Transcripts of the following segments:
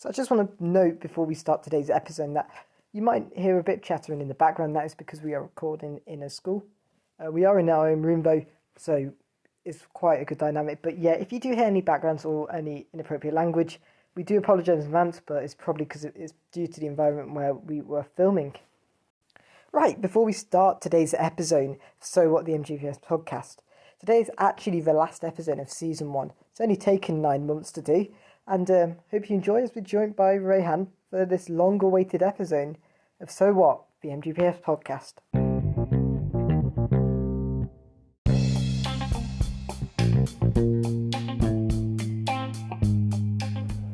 So I just want to note before we start today's episode that you might hear a bit chattering in the background. That is because we are recording in a school. We are in our own room though, so it's quite a good dynamic. But yeah, if you do hear any backgrounds or any inappropriate language, we do apologise in advance, but it's probably because it's due to the environment where we were filming. Right, before we start today's episode, So What, the MGPS podcast, today is actually the last episode of Season 1. It's only taken 9 months to do, and hope you enjoy as we're joined by Rayhan for this long-awaited episode of So What, the MGPS podcast.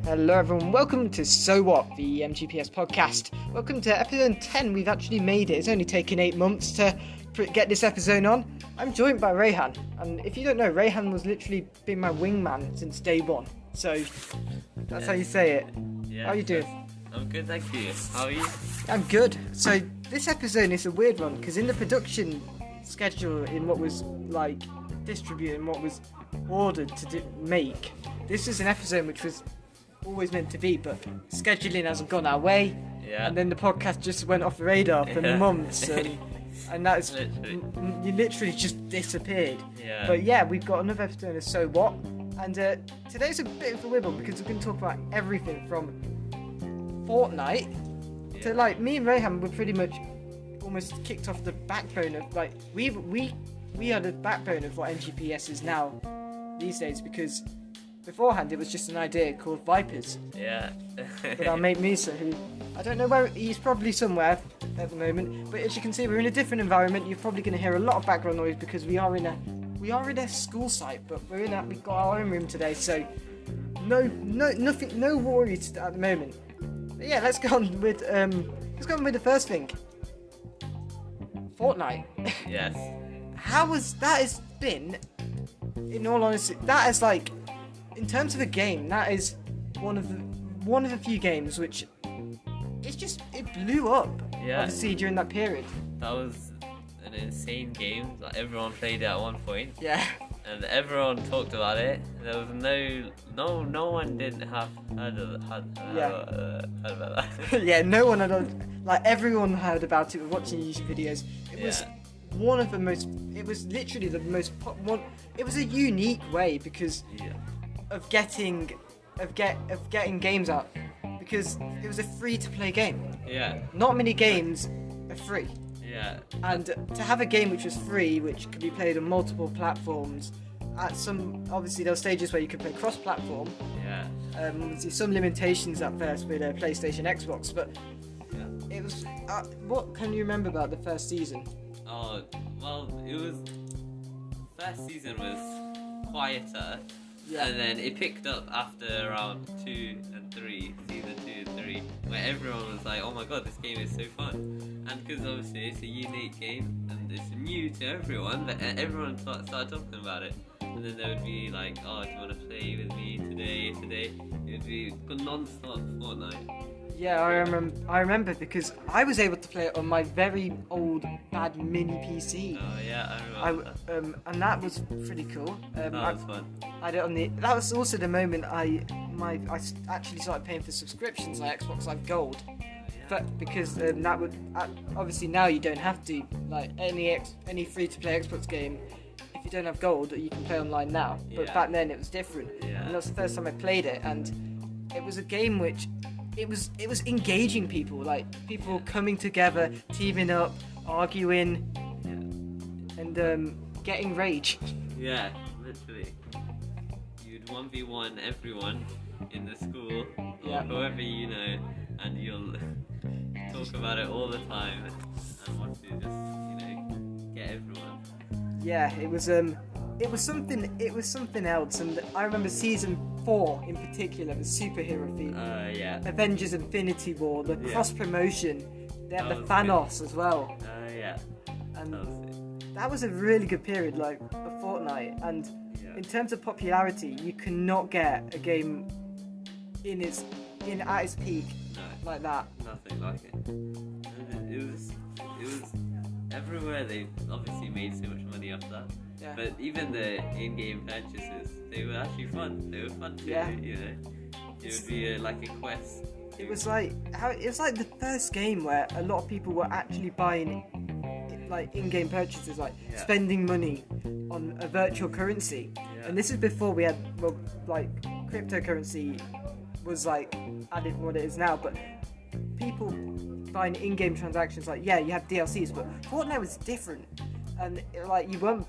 Hello everyone, welcome to So What, the MGPS podcast. Welcome to episode 10, we've actually made it. It's only taken 8 months to get this episode on. I'm joined by Rayhan, and if you don't know, Rayhan was literally been my wingman since day one. So, that's how you say it. Yeah, how are you doing? I'm good, thank you. How are you? I'm good. So, this episode is a weird one, because in the production schedule, in what was, distributed and what was ordered to make, this is an episode which was always meant to be, but scheduling hasn't gone our way, and then the podcast just went off the radar for months, and that's you literally just disappeared. But yeah, we've got another episode of So What, and today's a bit of a weird one because we're going to talk about everything from Fortnite to me and Rayhan were pretty much almost kicked off the backbone of we are the backbone of what MGPS is now these days, because beforehand, it was just an idea called Vipers. Yeah. With our mate Musa, who I don't know where he's probably somewhere at the moment. But as you can see, we're in a different environment. You're probably going to hear a lot of background noise because we are in a school site, but we've got our own room today, so no worries at the moment. But yeah, let's go on with the first thing. Fortnite. Yes. That has been, in all honesty, that is in terms of a game, that is one of the few games which it blew up. Yeah. Obviously during that period. That was an insane game. Everyone played it at one point. Yeah. And everyone talked about it. There was no one didn't have heard about that. Yeah, no one had everyone heard about it. Watching YouTube videos. It was one of the most. It was literally the most one. It was a unique way because. Of getting games out, because it was a free-to-play game. Yeah. Not many games are free. Yeah. And to have a game which was free, which could be played on multiple platforms, obviously there were stages where you could play cross-platform. Yeah. Some limitations at first with PlayStation, Xbox, but it was. What can you remember about the first season? Oh well, first season was quieter. Yeah. And then it picked up after around 2 and 3, season 2 and 3, where everyone was like, oh my god, this game is so fun. And because obviously it's a unique game, and it's new to everyone, but everyone started talking about it. And then there would be like, oh, do you want to play with me today? It would be non-stop Fortnite. Yeah, I remember because I was able to play it on my very old bad mini PC. Oh yeah, I remember that. And that was pretty cool. That was fun. That was also the moment I actually started paying for subscriptions like Xbox Live Gold. But because that would obviously now you don't have to any free-to-play Xbox game. If you don't have gold, you can play online now. But back then it was different. Yeah. And that's the first time I played it, and it was a game which. It was engaging people, people coming together, teaming up, arguing, and getting rage. Yeah, literally. You'd 1v1 everyone in the school, or whoever you know, and you'll talk about it all the time and want to just, get everyone. Yeah, it was something else, and I remember season 4 in particular, the superhero theme. Avengers Infinity War, the cross promotion, they had the Thanos as well. And that was a really good period, of Fortnite. And in terms of popularity, you cannot get a game at its peak like that. Nothing like it. It was everywhere. They obviously made so much money off that. Yeah. But even the in-game purchases, they were actually fun. They were fun too, It would be like a quest. It was like the first game where a lot of people were actually buying like in-game purchases, like spending money on a virtual currency. And this is before we had like cryptocurrency was like added what it is now. But people buying in-game transactions, like you have DLCs, but Fortnite was different. And like you were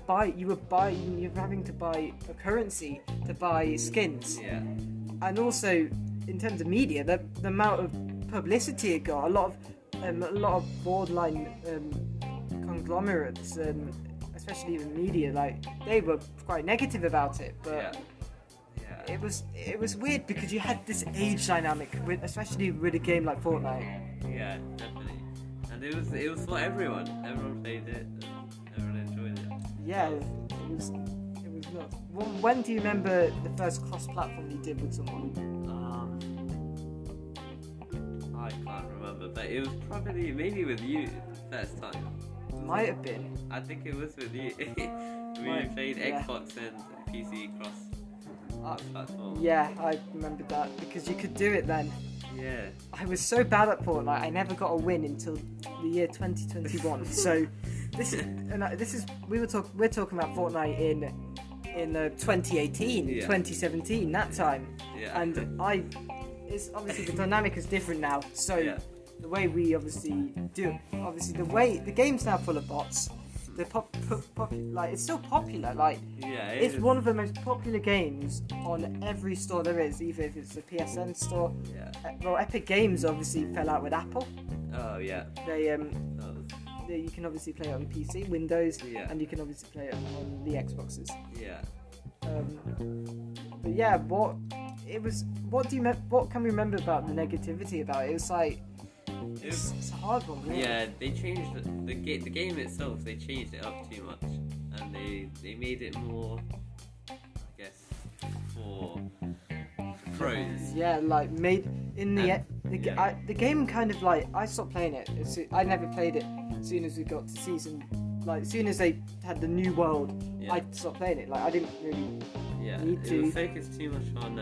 having to buy a currency to buy skins. Yeah. And also, in terms of media, the amount of publicity it got, a lot of borderline conglomerates, especially even media, like they were quite negative about it. But it was weird because you had this age dynamic, especially with a game like Fortnite. Yeah, definitely. And it was for everyone. Everyone played it. Everyone enjoyed it. Yeah, it was nuts. When do you remember the first cross-platform you did with someone? I can't remember, but it was probably maybe with you first time. Might have been. I think it was with you. We played Xbox and PC cross-platform. Yeah, I remember that because you could do it then. Yeah. I was so bad at Fortnite, I never got a win until the year 2021. So we're talking about Fortnite in 2018, 2017, that time. Yeah. And it's obviously the dynamic is different now. So the way we obviously do, the way the game's now full of bots. The it's still popular. Like it's one of the most popular games on every store there is, even if it's the PSN store. Well, Epic Games obviously fell out with Apple. Oh yeah. You can obviously play it on PC, Windows, and you can obviously play it on the Xboxes. Yeah. But yeah, what can we remember about the negativity about it? It's like it's a hard one. Really. Yeah, they changed the game itself. They changed it up too much, and they made it more, I guess, for pros. Yeah, like made in the game kind of like I stopped playing it. I never played it as soon as we got to season. Like as soon as they had the new world, I stopped playing it. Like I didn't really need to. It was focused too much on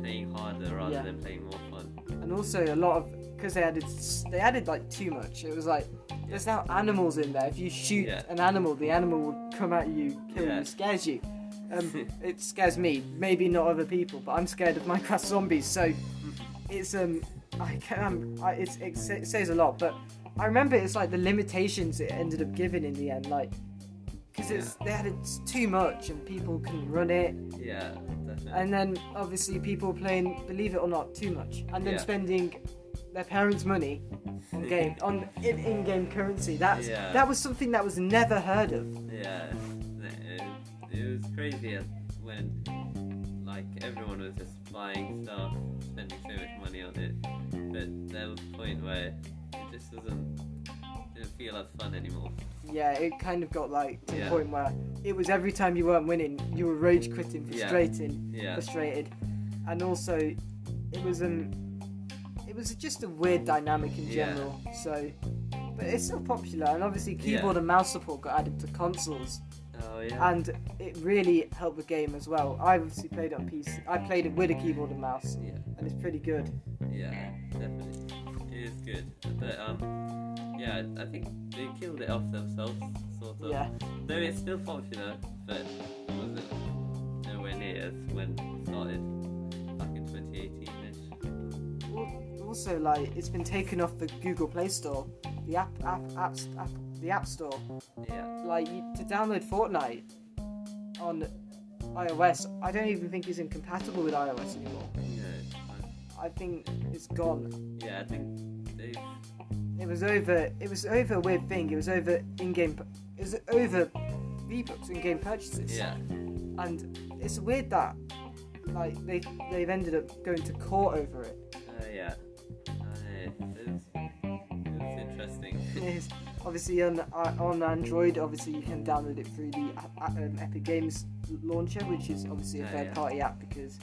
playing harder rather than playing more fun. And also a lot of because they added like too much. It was like there's now animals in there. If you shoot an animal, the animal will come at you, kill you, scares you. It scares me. Maybe not other people, but I'm scared of Minecraft zombies. So it's it says a lot. But I remember it's like the limitations it ended up giving in the end, like because they added too much and people can run it. Yeah, definitely. And then obviously people playing, believe it or not, too much, and then spending their parents' money on in-game currency. That was something that was never heard of. Yeah, it was crazy when like everyone was just buying stuff, spending so much money on it, but there was a point where it just didn't feel as fun anymore. Yeah, it kind of got like to the point where it was every time you weren't winning, you were rage quitting, frustrated, and also it was just a weird dynamic in general. So, but it's still popular, and obviously keyboard and mouse support got added to consoles. Oh yeah. And it really helped the game as well. I obviously played it on PC. I played it with a keyboard and mouse, and it's pretty good. Yeah, definitely, it is good. But I think they killed it off themselves, sort of. Yeah. Though it's still popular, but it wasn't nowhere near as when it started back in 2018-ish. Well, also, like, it's been taken off the Google Play Store, the App Store. Yeah. Like, to download Fortnite on iOS, I don't even think it's incompatible with iOS anymore. No. I think it's gone. Yeah, I think they've... It was over a weird thing. It was over V-Bucks in-game purchases. Yeah. And it's weird that like they've ended up going to court over it. Yeah. It was interesting. It is. Obviously on Android, obviously you can download it through the Epic Games launcher, which is obviously a third-party app because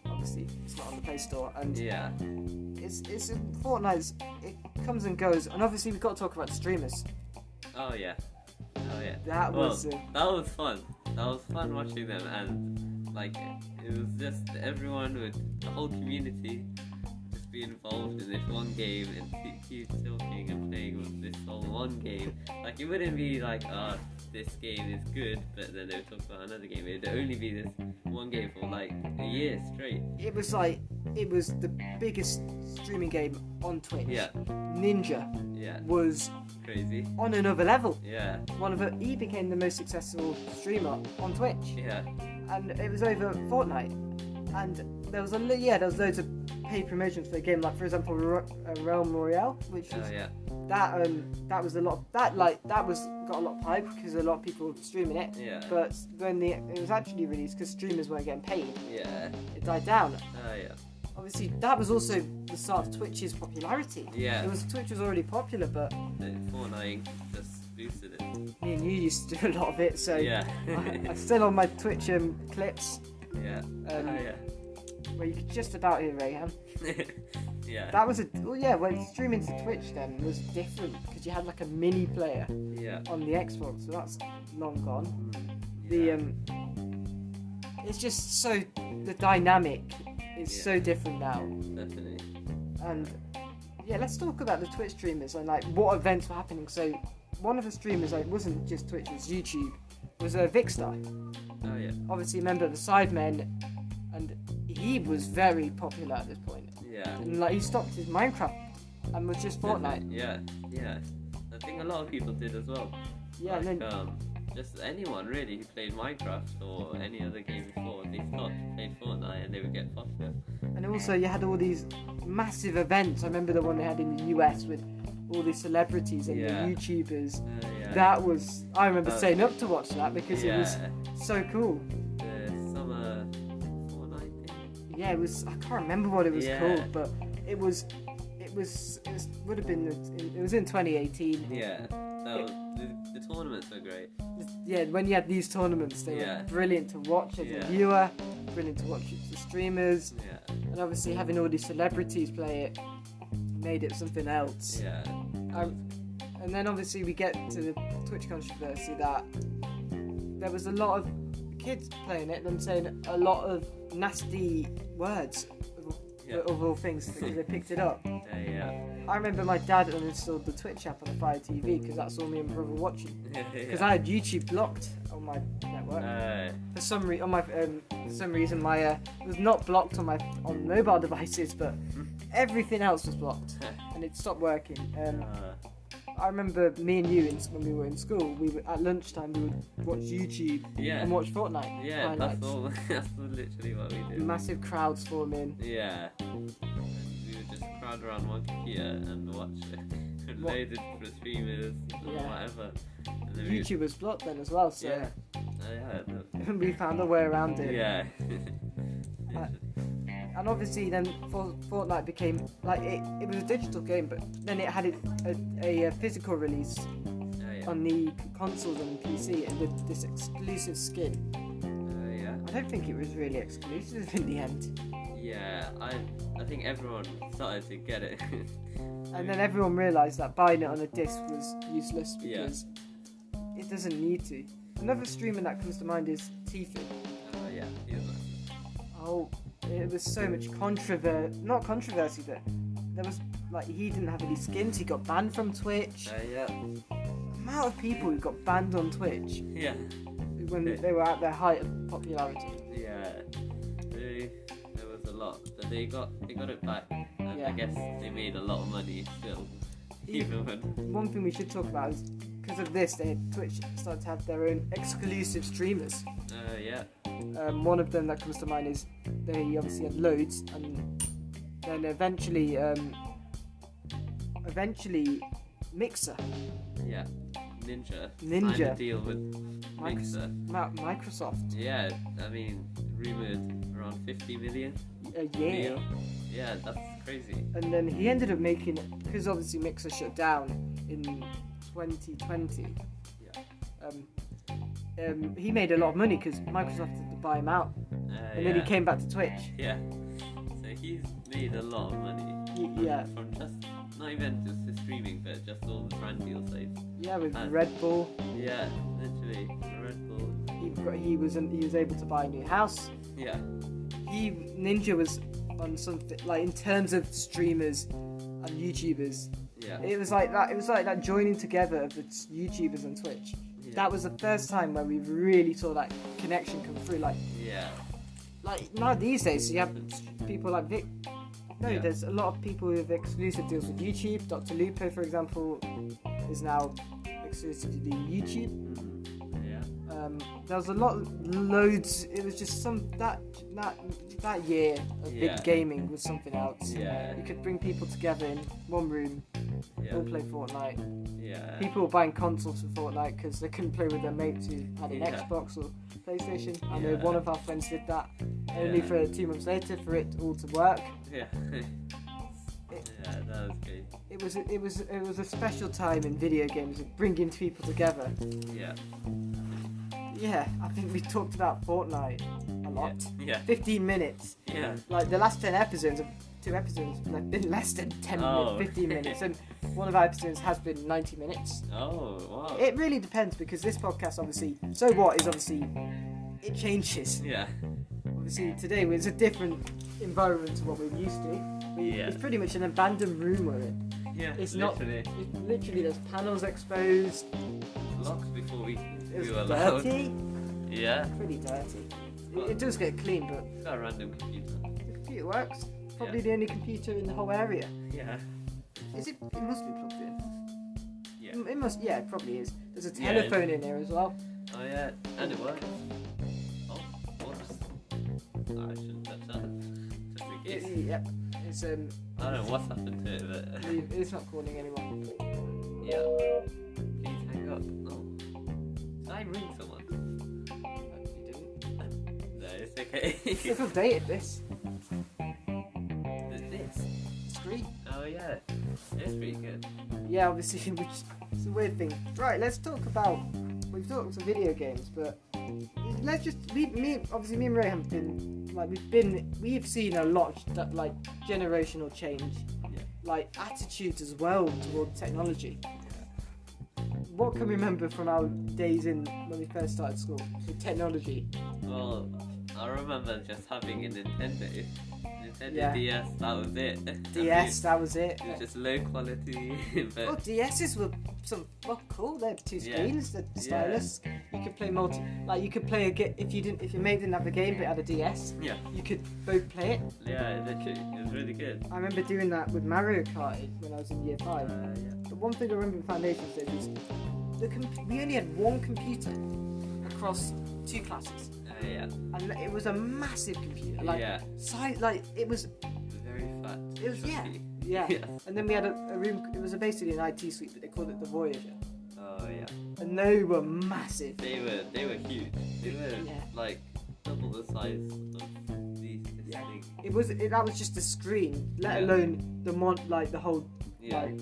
obviously it's not on the Play Store. And it's Fortnite's. It comes and goes, and obviously we've got to talk about the streamers. Oh yeah. That was fun. That was fun watching them, and like it was just everyone would, the whole community just be involved in this one game and keep talking and playing with this whole one game. Like, it wouldn't be like, this game is good, but then they would talk about another game. It'd only be this one game for like a year straight. It was the biggest streaming game on Twitch. Yeah. Ninja was crazy. On another level. Yeah. He became the most successful streamer on Twitch. Yeah. And it was over Fortnite. And there was loads of paid promotions for the game, like for example Realm Royale, which was that was a lot of, that was got a lot of hype because a lot of people were streaming it. Yeah. But when it was actually released, because streamers weren't getting paid, it died down. Yeah. Obviously, that was also the start of Twitch's popularity. Yeah. Twitch was already popular, but Fortnite just boosted it. me and you used to do a lot of it, so Yeah. I'm still on my Twitch clips. Yeah. Where you could just about hear Rayhan. Yeah. That was when streaming to Twitch then was different because you had like a mini player on the Xbox, so that's long gone. Yeah. It's just so, the dynamic is so different now. Definitely. And let's talk about the Twitch streamers and like what events were happening. So one of the streamers, like, wasn't just Twitch, it was YouTube, was Vicstar. Oh yeah. Obviously a member of the Sidemen, and he was very popular at this point. Yeah. And like he stopped his Minecraft and was just Fortnite. Yeah. I think a lot of people did as well. Yeah, like, and then just anyone really who played Minecraft or any other game before, they stopped, played Fortnite, and they would get popular. and also you had all these massive events. I remember the one they had in the US with all these celebrities and the YouTubers. That was, I remember staying up to watch that because it was so cool. The summer Fortnite thing. Yeah, it was. I can't remember what it was called, but it was would have been. It was in 2018. Yeah, the tournaments were great. Yeah, when you had these tournaments, they were brilliant to watch as a viewer, brilliant to watch the streamers, and obviously having all these celebrities play it made it something else. Yeah. And then obviously we get to the Twitch controversy that there was a lot of kids playing it and saying a lot of nasty words of all things because they picked it up. I remember my dad uninstalled the Twitch app on the Fire TV because that's all me and brother were watching. Because I had YouTube blocked on my network. For some reason, it was not blocked on mobile devices, but everything else was blocked, and it stopped working. I remember me and you, when we were in school, at lunchtime we would watch YouTube and watch Fortnite. Yeah, that's literally what we did. Massive crowds forming. Yeah. And we would just crowd around one computer and watch it. Loads of different streamers or whatever. And then YouTube was blocked then as well, so we found a way around it. Yeah. And obviously then Fortnite became, like, it was a digital game, but then it had a physical release on the consoles and PC with this exclusive skin. I don't think it was really exclusive in the end. Yeah, I think everyone started to get it. And then everyone realised that buying it on a disc was useless because it doesn't need to. Another streamer that comes to mind is Tifu. He was nice. Oh, it was so much not controversy, but there was, like, he didn't have any skins, he got banned from Twitch. The amount of people who got banned on Twitch when they were at their height of popularity. There was a lot, but they got it back, and I guess they made a lot of money still. One thing we should talk about is because of this, Twitch started to have their own exclusive streamers. One of them that comes to mind is they obviously had loads, and then eventually Mixer. Ninja. Signed a deal with Mixer. Microsoft. Yeah, I mean, rumored around 50 million. A year. Deal. Yeah, that's crazy. And then he ended up making, because obviously Mixer shut down in 2020. He made a lot of money because Microsoft had to buy him out, and then he came back to Twitch. Yeah, so he's made a lot of money. From just not even just his streaming, but just all the brand deal sites. Yeah, with Red Bull. Yeah, literally Red Bull. he was able to buy a new house. Yeah. Ninja was on something like in terms of streamers and YouTubers. Yeah. It was like that. It was like that joining together of the YouTubers and Twitch. Yeah. That was the first time where we really saw that connection come through. Like now these days, you have people like Vic. No, Yeah. there's a lot of people with exclusive deals with YouTube. Dr. Lupo, for example, is now exclusively YouTube. Yeah. There was loads. It was just that year of big gaming was something else. Yeah. You could bring people together in one room, Yeah. all play Fortnite. Yeah. People were buying consoles for Fortnite because they couldn't play with their mates who had an Yeah. Xbox or PlayStation. I know Yeah. one of our friends did that, only Yeah. for 2 months later for it all to work. Yeah. Yeah, that was good. It was a special time in video games of bringing people together. Yeah. Yeah, I think we talked about Fortnite a lot. Yeah. 15 minutes. Yeah. Like the last 10 episodes of 2 episodes have been less than 10 Oh. minutes, 15 minutes, and one of our episodes has been 90 minutes. Oh, wow. It really depends because this podcast obviously, so what is obviously, it changes. Yeah. Obviously today it's a different environment to what we're used to. Yeah. It's pretty much an abandoned room we're in. Yeah. It's literally. literally there's panels exposed. Locked before we It's were allowed. dirty. Yeah. Pretty dirty. It does get clean, but It's got a random computer. the computer works. Probably Yeah. the only computer in the whole area. Yeah. Is it? It must be plugged in. Yeah. It must. Yeah, it probably is. There's a Yeah. telephone in there as well. Oh yeah, and it works. Oh, whoops. I shouldn't touch that. Just in case. Yep. It's I don't know what's happened to it, but it's not calling anymore. yeah. Please hang up. No. Did I ring someone? You didn't. No, it's okay. They've updated this This? screen. Oh yeah, it's pretty good. Yeah, obviously, which is a weird thing. Right, let's talk about. We've talked about video games, but let's just obviously me and Ray have been like we've seen a lot that like generational change, Yeah. like attitudes as well toward technology. What can we remember from our days in when we first started school with technology? Well, I remember just having a Nintendo Yeah. DS. That was it. DS, that was it. It was just low quality, but Oh, DSs were cool. They had 2 Yeah. screens, the stylus. You could play you could play if your mate didn't have the game but had a DS, yeah, you could both play it. yeah, literally, it was really good. I remember doing that with Mario Kart when I was in year 5. Yeah. The one thing I remember in Foundation stage was we only had one computer across 2 classes, Yeah. and it was a massive computer. Like, Yeah. it was Very fat. It was- yeah. chunky. yeah. Yeah. And then we had a room. It was basically an IT suite, but they called it the Voyager, Oh yeah. and they were massive. They were huge. They were Yeah. like double the size of these Yeah. things. That was just a screen, let Yeah. alone the whole Yeah. like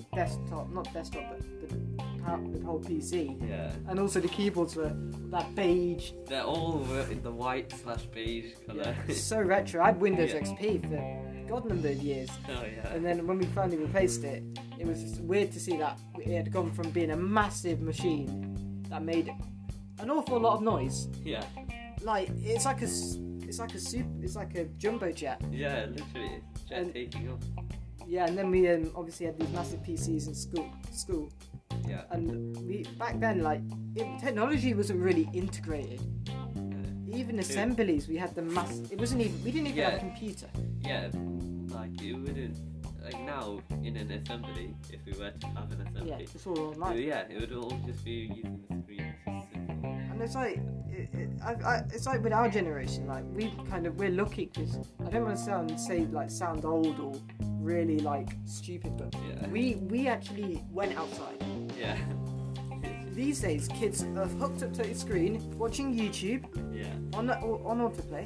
not desktop, but the whole PC. Yeah. And also the keyboards were that beige. They're all in the white/beige colour. It's so retro. I had Windows Yeah. XP for God number of years, Oh yeah. and then when we finally replaced it, it was just weird to see that it had gone from being a massive machine that made an awful lot of noise. Yeah. Like it's like a jumbo jet. Yeah. Literally, jet And- taking off. Yeah, and then we obviously had these massive PCs in school, Yeah. and we back then technology wasn't really integrated. Even assemblies, we had the we didn't even have a computer. Yeah. Like it wouldn't. Like now in an assembly, if we were to have an Yeah, assembly, it's all online. yeah, it would all just be using the screen. It's just simple. And it's like it's like with our generation, like we're lucky because I don't want to sound old or really like stupid, but Yeah. we actually went outside. Yeah. These days, kids are hooked up to a screen, watching YouTube Yeah. on autoplay.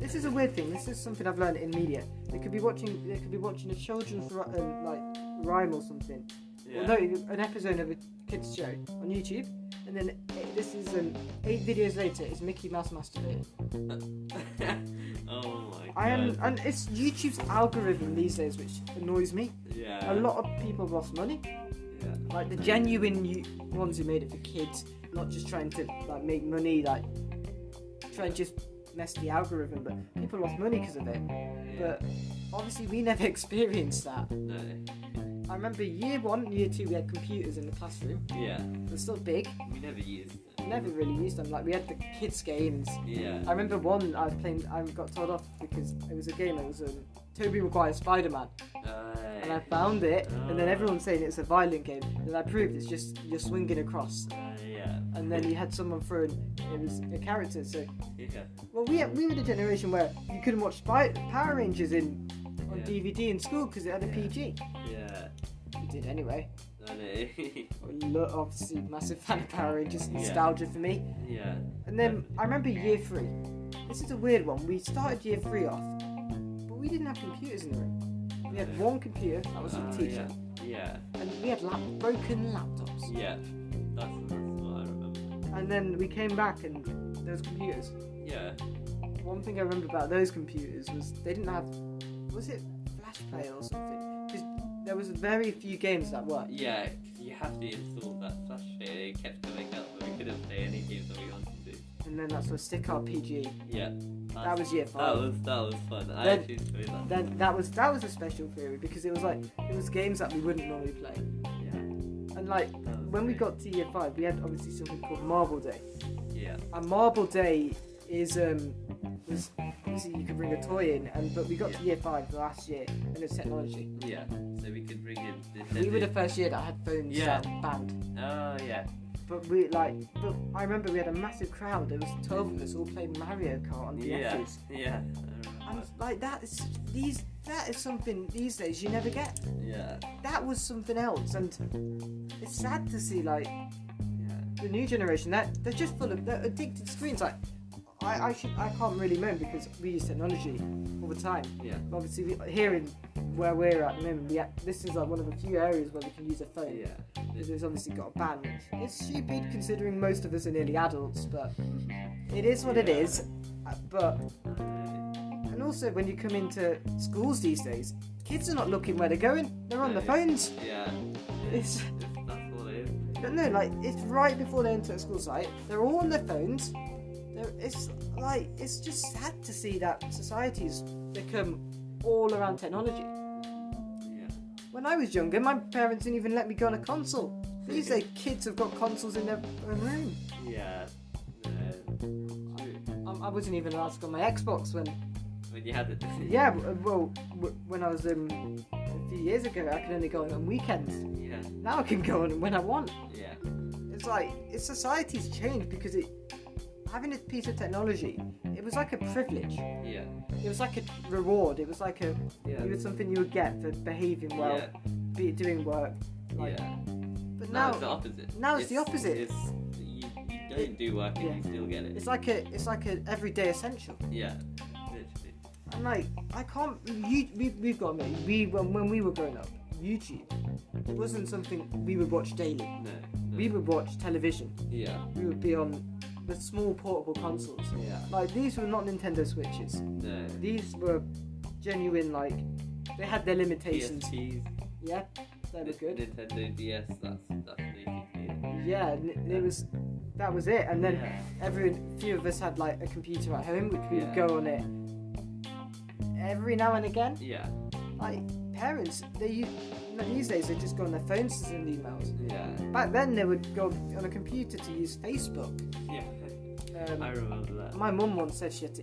This is a weird thing. This is something I've learned in media. They could be watching a children's rhyme or something. Yeah. Or no, an episode of a kids show on YouTube, and then this is 8 videos later. It's Mickey Mouse masturbating. Oh my god. And it's YouTube's algorithm these days, which annoys me. Yeah. A lot of people have lost money. Yeah. Like the genuine ones who made it for kids, not just trying to like make money. Like try and just mess the algorithm, but people lost money because of it. Yeah. But obviously we never experienced that. No. I remember year 1 and year 2 we had computers in the classroom. Yeah. They're still big. We never used it. Never really used them. Like we had the kids games. Yeah. I remember one I was playing. I got told off because it was a game. It was Toby Maguire's Spider-Man, and I found it. And then everyone was saying it's a violent game. Then I proved it's just you're swinging across. Yeah. And then you had someone throwing. It was a character. So Yeah. well, we were the generation where you couldn't watch Power Rangers on Yeah. DVD in school because it had a PG. Yeah. We did anyway. I know. Obviously, massive fan of Power Rangers. Yeah. Nostalgia for me. Yeah. And then I remember year 3. This is a weird one. We started year 3 off, but we didn't have computers in the room. We had one computer, that was a teacher, Yeah. and we had broken laptops. Yeah. That's what I remember. And then we came back and there was computers. Yeah. One thing I remember about those computers was they didn't have, was it Flash Player or something? Because there was very few games that worked. Yeah. You have to install that Flash player. It kept coming up, but we couldn't play any games that we wanted to. And then that's a stick RPG. Yeah. That was year 5. That was fun. I Then- actually enjoyed that. Then that was a special period because it was games that we wouldn't normally play. Yeah. And like That was when we great. got to year 5, we had obviously something called Marble Day. Yeah. And Marble Day is was obviously you could bring a toy in, but we got to year 5 last year and it was technology. Yeah. So we could bring in We were the Nintendo. first year that had phones Yeah. banned. Oh yeah. But I remember we had a massive crowd. There was 12 of us all playing Mario Kart on Yeah. DS's. Yeah. And like that is something these days you never get. Yeah. That was something else, and it's sad to see like Yeah. the new generation that they're just they're addicted to screens. Like I can't really moan because we use technology all the time. Yeah. But obviously here in where we're at the moment, this is like one of the few areas where we can use a phone. Yeah. Because it's obviously got a ban. It's stupid considering most of us are nearly adults, but it is what it Yeah. is. But and also when you come into schools these days, kids are not looking where they're going. They're on their phones. Yeah. It's That's all it is. but no, like it's right before they enter a school site. They're all on their phones. It's just sad to see that society's become all around technology. Yeah. When I was younger, my parents didn't even let me go on a console. These days, kids have got consoles in their own room. Yeah. I wasn't even allowed to go on my Xbox when When you had it. yeah, well, when I was a few years ago, I could only go on weekends. Yeah. Now I can go on when I want. Yeah. It's like society's changed because having a piece of technology, it was like a privilege. Yeah. It was like a reward. It was like it was something you would get for behaving well, doing work. Like, yeah. But Now now it's the opposite. now it's the opposite. You don't do work and you still get it. it's like a everyday essential. Yeah. Literally. And like I can't. We've got to admit, when we were growing up, YouTube wasn't something we would watch daily. No. We would watch television. Yeah. We would be on the small portable consoles. Yeah. Like these were not Nintendo Switches. No. These were genuine. Like they had their limitations. PSPs. Yeah, they were good. Nintendo DS. That's basically it. Yeah, that was it. And then Yeah. few of us had like a computer at home, which we would Yeah. go on it every now and again. Yeah. Like parents, these days they just go on their phones to send emails. Yeah. Back then they would go on a computer to use Facebook. Yeah. I remember that. My mum once said she had to.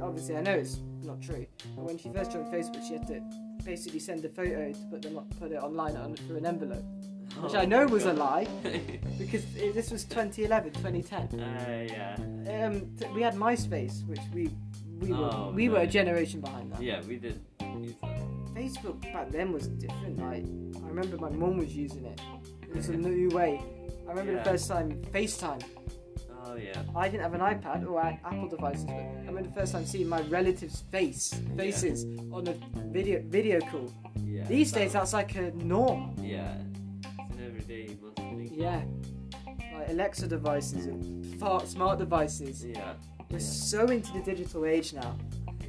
Obviously, I know it's not true, but when she first joined Facebook, she had to basically send a photo to put it online through an envelope, which I know was a lie because this was 2011, 2010. Yeah. We had MySpace, which we were a generation behind that. Yeah, we did use that. Facebook back then was different. Like I remember my mum was using it. It was a new way. I remember the first time FaceTime. Oh yeah. I didn't have an iPad or Apple devices, but I remember the first time seeing my relatives' faces on a video call. Yeah. These days, that's like a norm. Yeah. It's an everyday must thing. Yeah, like Alexa devices and smart devices. Yeah. We're so into the digital age now.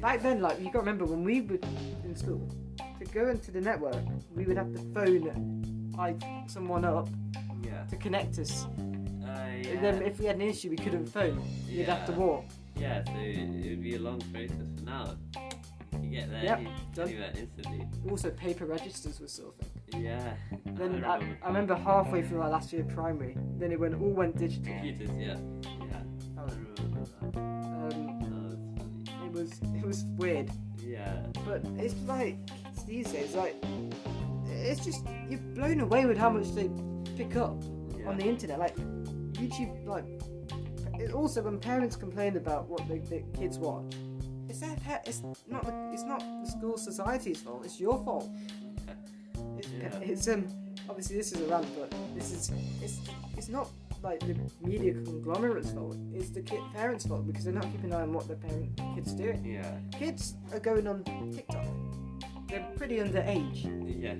Back then, like you got to remember when we were in school, to go into the network, we would have to phone someone up Yeah. to connect us. yeah. And then if we had an issue, we couldn't phone. You'd have to walk. Yeah, so it would be a long process for now. You get there, Yep, you done. do that instantly. Also, paper registers was sort of thing. Yeah. Then I remember halfway through our last year of primary, then it all went digital. Computers, yeah. I remember that. That's funny. It was weird. Yeah. But it's like kids these days, like it's just you're blown away with how much they pick up on the internet. Like YouTube, like also when parents complain about what the kids watch, it's not the school society's fault. It's your fault. It's obviously this is a rant, but it's not like the media conglomerate's fault. It's the parents' fault because they're not keeping an eye on what their kids are doing. Yeah. Kids are going on TikTok. They're pretty underage. Yeah.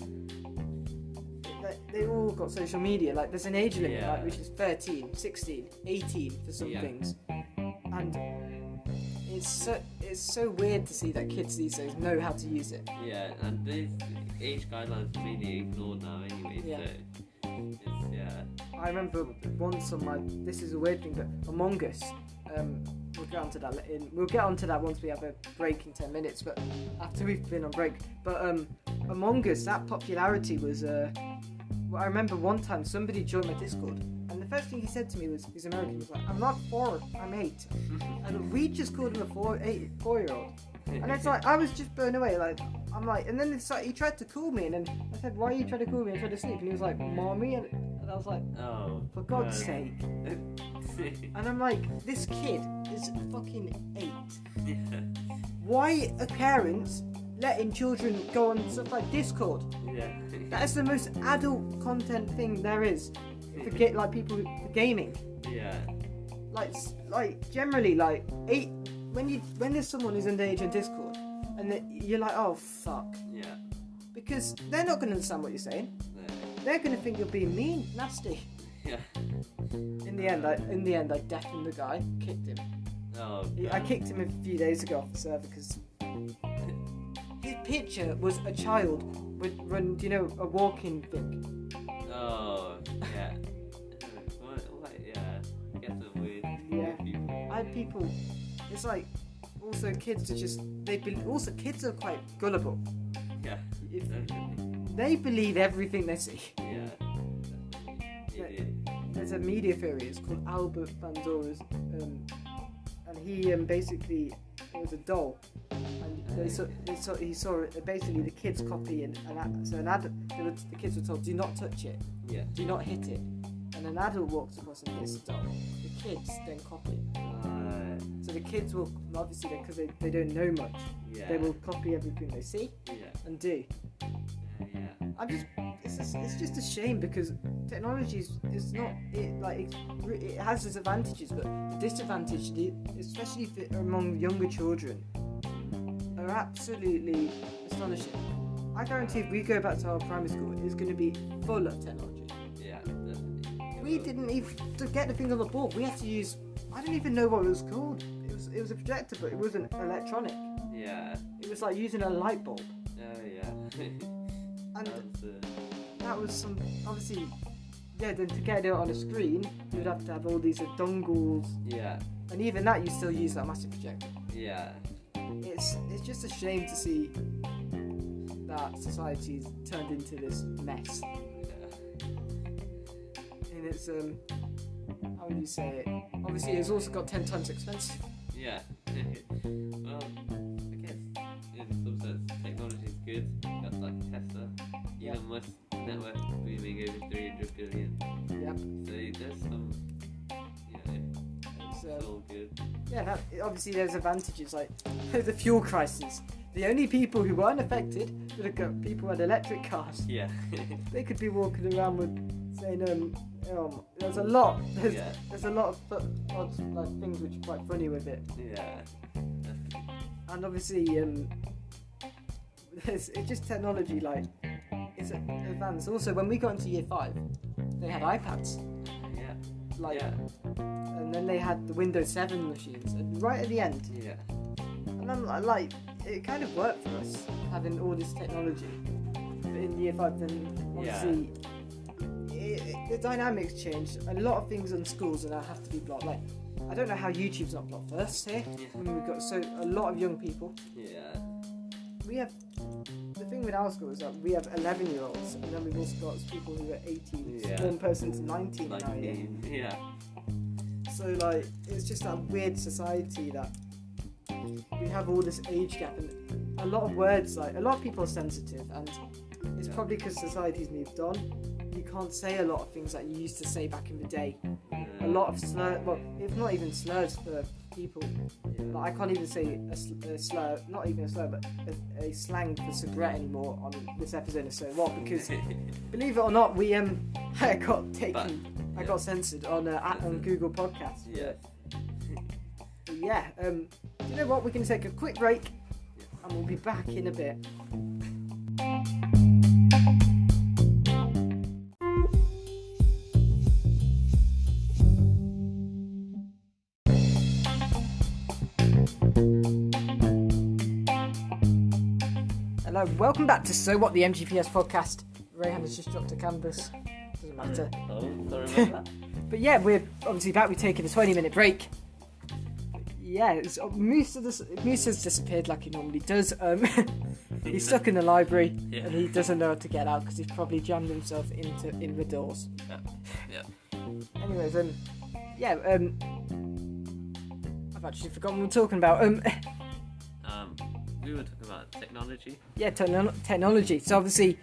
They all got social media. Like there's an age limit, like, which is 13, 16, 18 for some things, and it's so weird to see that kids these days know how to use it. Yeah, and these age guidelines are mainly ignored now anyway. Yeah. So it's I remember once on this is a weird thing, but Among Us. We'll get onto that. We'll get onto that once we have a break in 10 minutes. But after we've been on break, but Among Us, that popularity was. I remember one time somebody joined my Discord, and the first thing he said to me was, he's American. He was like, "I'm not 4, I'm 8," and we just called him a 4-year-old. And it's like I was just blown away. Like I'm like, and then it's like he tried to call me, and then I said, "Why are you trying to call me? I'm trying to sleep." And he was like, "Mommy," and I was like, "Oh, for God's sake!" And I'm like, this kid is fucking 8. Yeah. Why are parents letting children go on stuff like Discord? Yeah. That is the most adult content thing there is. Like people for gaming. Yeah. Like generally like 8 when there's someone who's underage on Discord and you're like, oh fuck. Yeah. Because they're not gonna understand what you're saying. No. They're gonna think you're being mean, nasty. Yeah. In the end I deafened the guy, kicked him. Oh. I kicked him a few days ago off the server because his picture was a child with a walking thing. Oh, yeah. What, yeah. Get them weird people. I had people. It's like also kids are just also kids are quite gullible. Yeah. They believe everything they see. Yeah. There's a media theory. It's called Albert Bandura's, and he basically it was a doll, and he saw it. Basically, the kids copy the kids were told, "Do not touch it. Yeah. Do not hit it." And an adult walks across and hits the doll. The kids then copy. So the kids will obviously because they don't know much. Yeah. They will copy everything they see and do. Yeah. It's just a shame because technology is not it has its advantages, but the disadvantage, especially among younger children, are absolutely astonishing. I guarantee if we go back to our primary school, it's going to be full of technology. Yeah, definitely. We didn't even to get the thing on the board. We had to use. I don't even know what it was called. It was a projector, but it wasn't electronic. Yeah. It was like using a light bulb. Oh yeah. And that was some obviously. Yeah, then to get it on a screen, you'd have to have all these dongles. Yeah. And even that, you still use that massive projector. Yeah. It's just a shame to see that society's turned into this mess. Yeah. And it's how would you say it? Obviously, it's also got 10 times expensive. Yeah. Well, I guess in some sense technology is good. That's like Tesla. Elon Musk network booming over 300 billion. Yep. So there's some, it's all good. Yeah, obviously there's advantages like the fuel crisis. The only people who weren't affected were the people who had electric cars. Yeah. They could be walking around with saying, there's a lot of odd things which are quite funny with it. Yeah. And obviously, it's just technology it's advanced. Also, when we got into year 5, they had iPads. Yeah. And then they had the Windows 7 machines, and right at the end. Yeah. And I'm like, it kind of worked for us having all this technology. But in year 5, then obviously the dynamics changed. A lot of things in schools and now have to be blocked. Like, I don't know how YouTube's not blocked first here. Yeah. When we've got a lot of young people. Yeah. We have the thing with our school is that we have 11-year-olds, and then we've also got people who are 18. Yeah. One person's 19 now. 19. Yeah. So like, it's just that weird society that we have all this age gap, and a lot of words, like a lot of people are sensitive, and it's probably because society's moved on. You can't say a lot of things that you used to say back in the day. A lot of slurs, well, if not even slurs for people. Like, I can't even say a slur, not even a slur, but a slang for cigarette anymore on this episode of So What, because believe it or not, we I got taken, I got censored on Google Podcasts. Yeah. But yeah, you know what? We're going to take a quick break, and we'll be back in a bit. Hello, welcome back to So What, the MGPS podcast. Rayhan has just dropped a canvas. Doesn't matter. Oh, sorry about that. But yeah, we're obviously back. We've taken a 20-minute break. Yeah, Moose has disappeared like he normally does. He's stuck in the library and he doesn't know how to get out because he's probably jammed himself in the doors. Yeah. Anyways, I've actually forgotten what we were talking about. We were talking about technology. Yeah, technology. So obviously,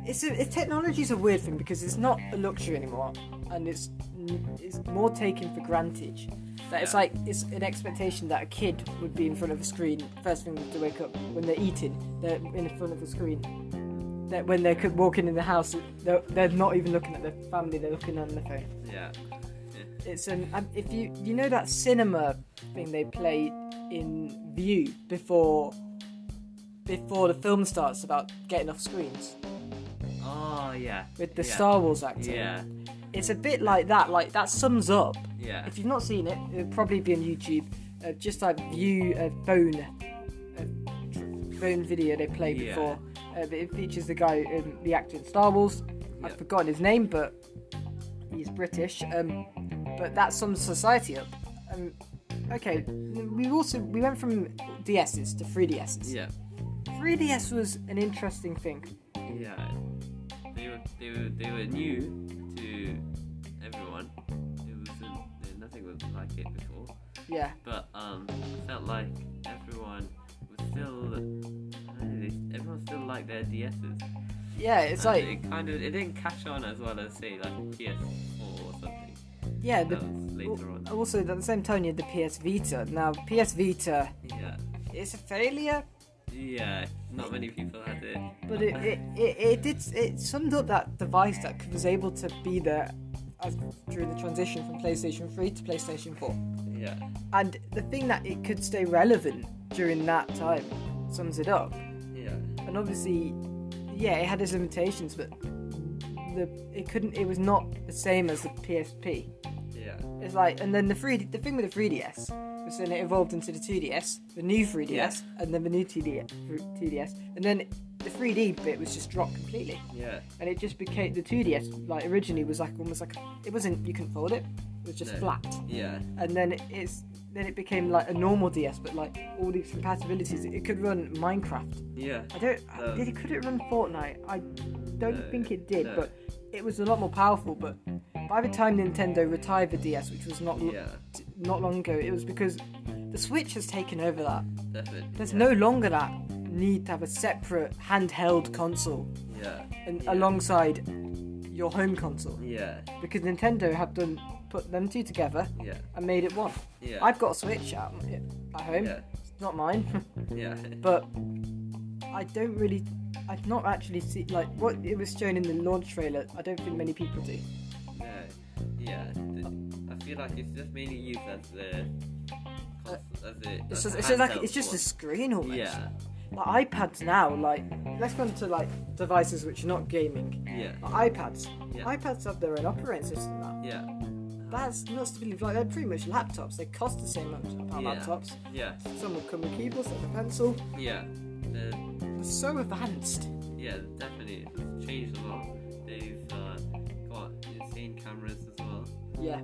technology's a weird thing because it's not a luxury anymore, and it's more taken for granted. That it's like it's an expectation that a kid would be in front of a screen first thing to wake up when they're eating. They're in front of the screen. That when they're walking in the house, they're not even looking at their family. They're looking on their phone. Yeah. It's if you know that cinema thing they play in View before the film starts about getting off screens. Oh yeah. With the Star Wars actor. Yeah. It's a bit like that. Like that sums up. Yeah. If you've not seen it, it'll probably be on YouTube. Just like View phone video they played before. But it features the guy, the actor in Star Wars. I've forgotten his name, but he's British. But that sums society up. Okay, we went from DSs to 3DSs. Yeah. 3DS was an interesting thing. Yeah. They were new to everyone. Nothing was like it before. Yeah. But I felt like everyone still liked their DSs. Yeah, it's like it didn't catch on as well as say like PS4 or something. Yeah, later on. Also at the same time you had the PS Vita. Now PS Vita, it's a failure. Yeah, not many people had it. But it summed up that device that was able to be there during the transition from PlayStation 3 to PlayStation 4. Yeah. And the thing that it could stay relevant during that time sums it up. Yeah. And obviously, it had its limitations, but it was not the same as the PSP. Yeah. It's like, and then the thing with the 3DS was then it evolved into the 2DS, the new 3DS, and then the new 2DS, and then the 3D bit was just dropped completely. Yeah. And it just became the 2DS. Like originally was like almost like it wasn't. You couldn't fold it. It was just flat. Yeah. And then it became like a normal DS, but like all these compatibilities. It could run Minecraft. Yeah. Could it run Fortnite? I don't think it did, but it was a lot more powerful. But by the time Nintendo retired the DS, which was not long ago, it was because the Switch has taken over that. Definitely. There's no longer that need to have a separate handheld console. Alongside your home console. Yeah. Because Nintendo have put them two together and made it one. Yeah. I've got a Switch at home. Yeah. It's not mine. Yeah. But I've not actually seen like what it was shown in the launch trailer. I don't think many people do. No. Yeah. I feel like it's just mainly used it's just a screen almost. Yeah. Like iPads now, like let's go into like devices which are not gaming. Yeah. Like iPads. Yeah. iPads have their own operating system now. Yeah. That's not to believe. Like they're pretty much laptops. They cost the same amount as laptops. Yeah. Some will come with keyboards, some with a pencil. Yeah. They're so advanced. Yeah, definitely. It's changed a lot. They've got Yeah.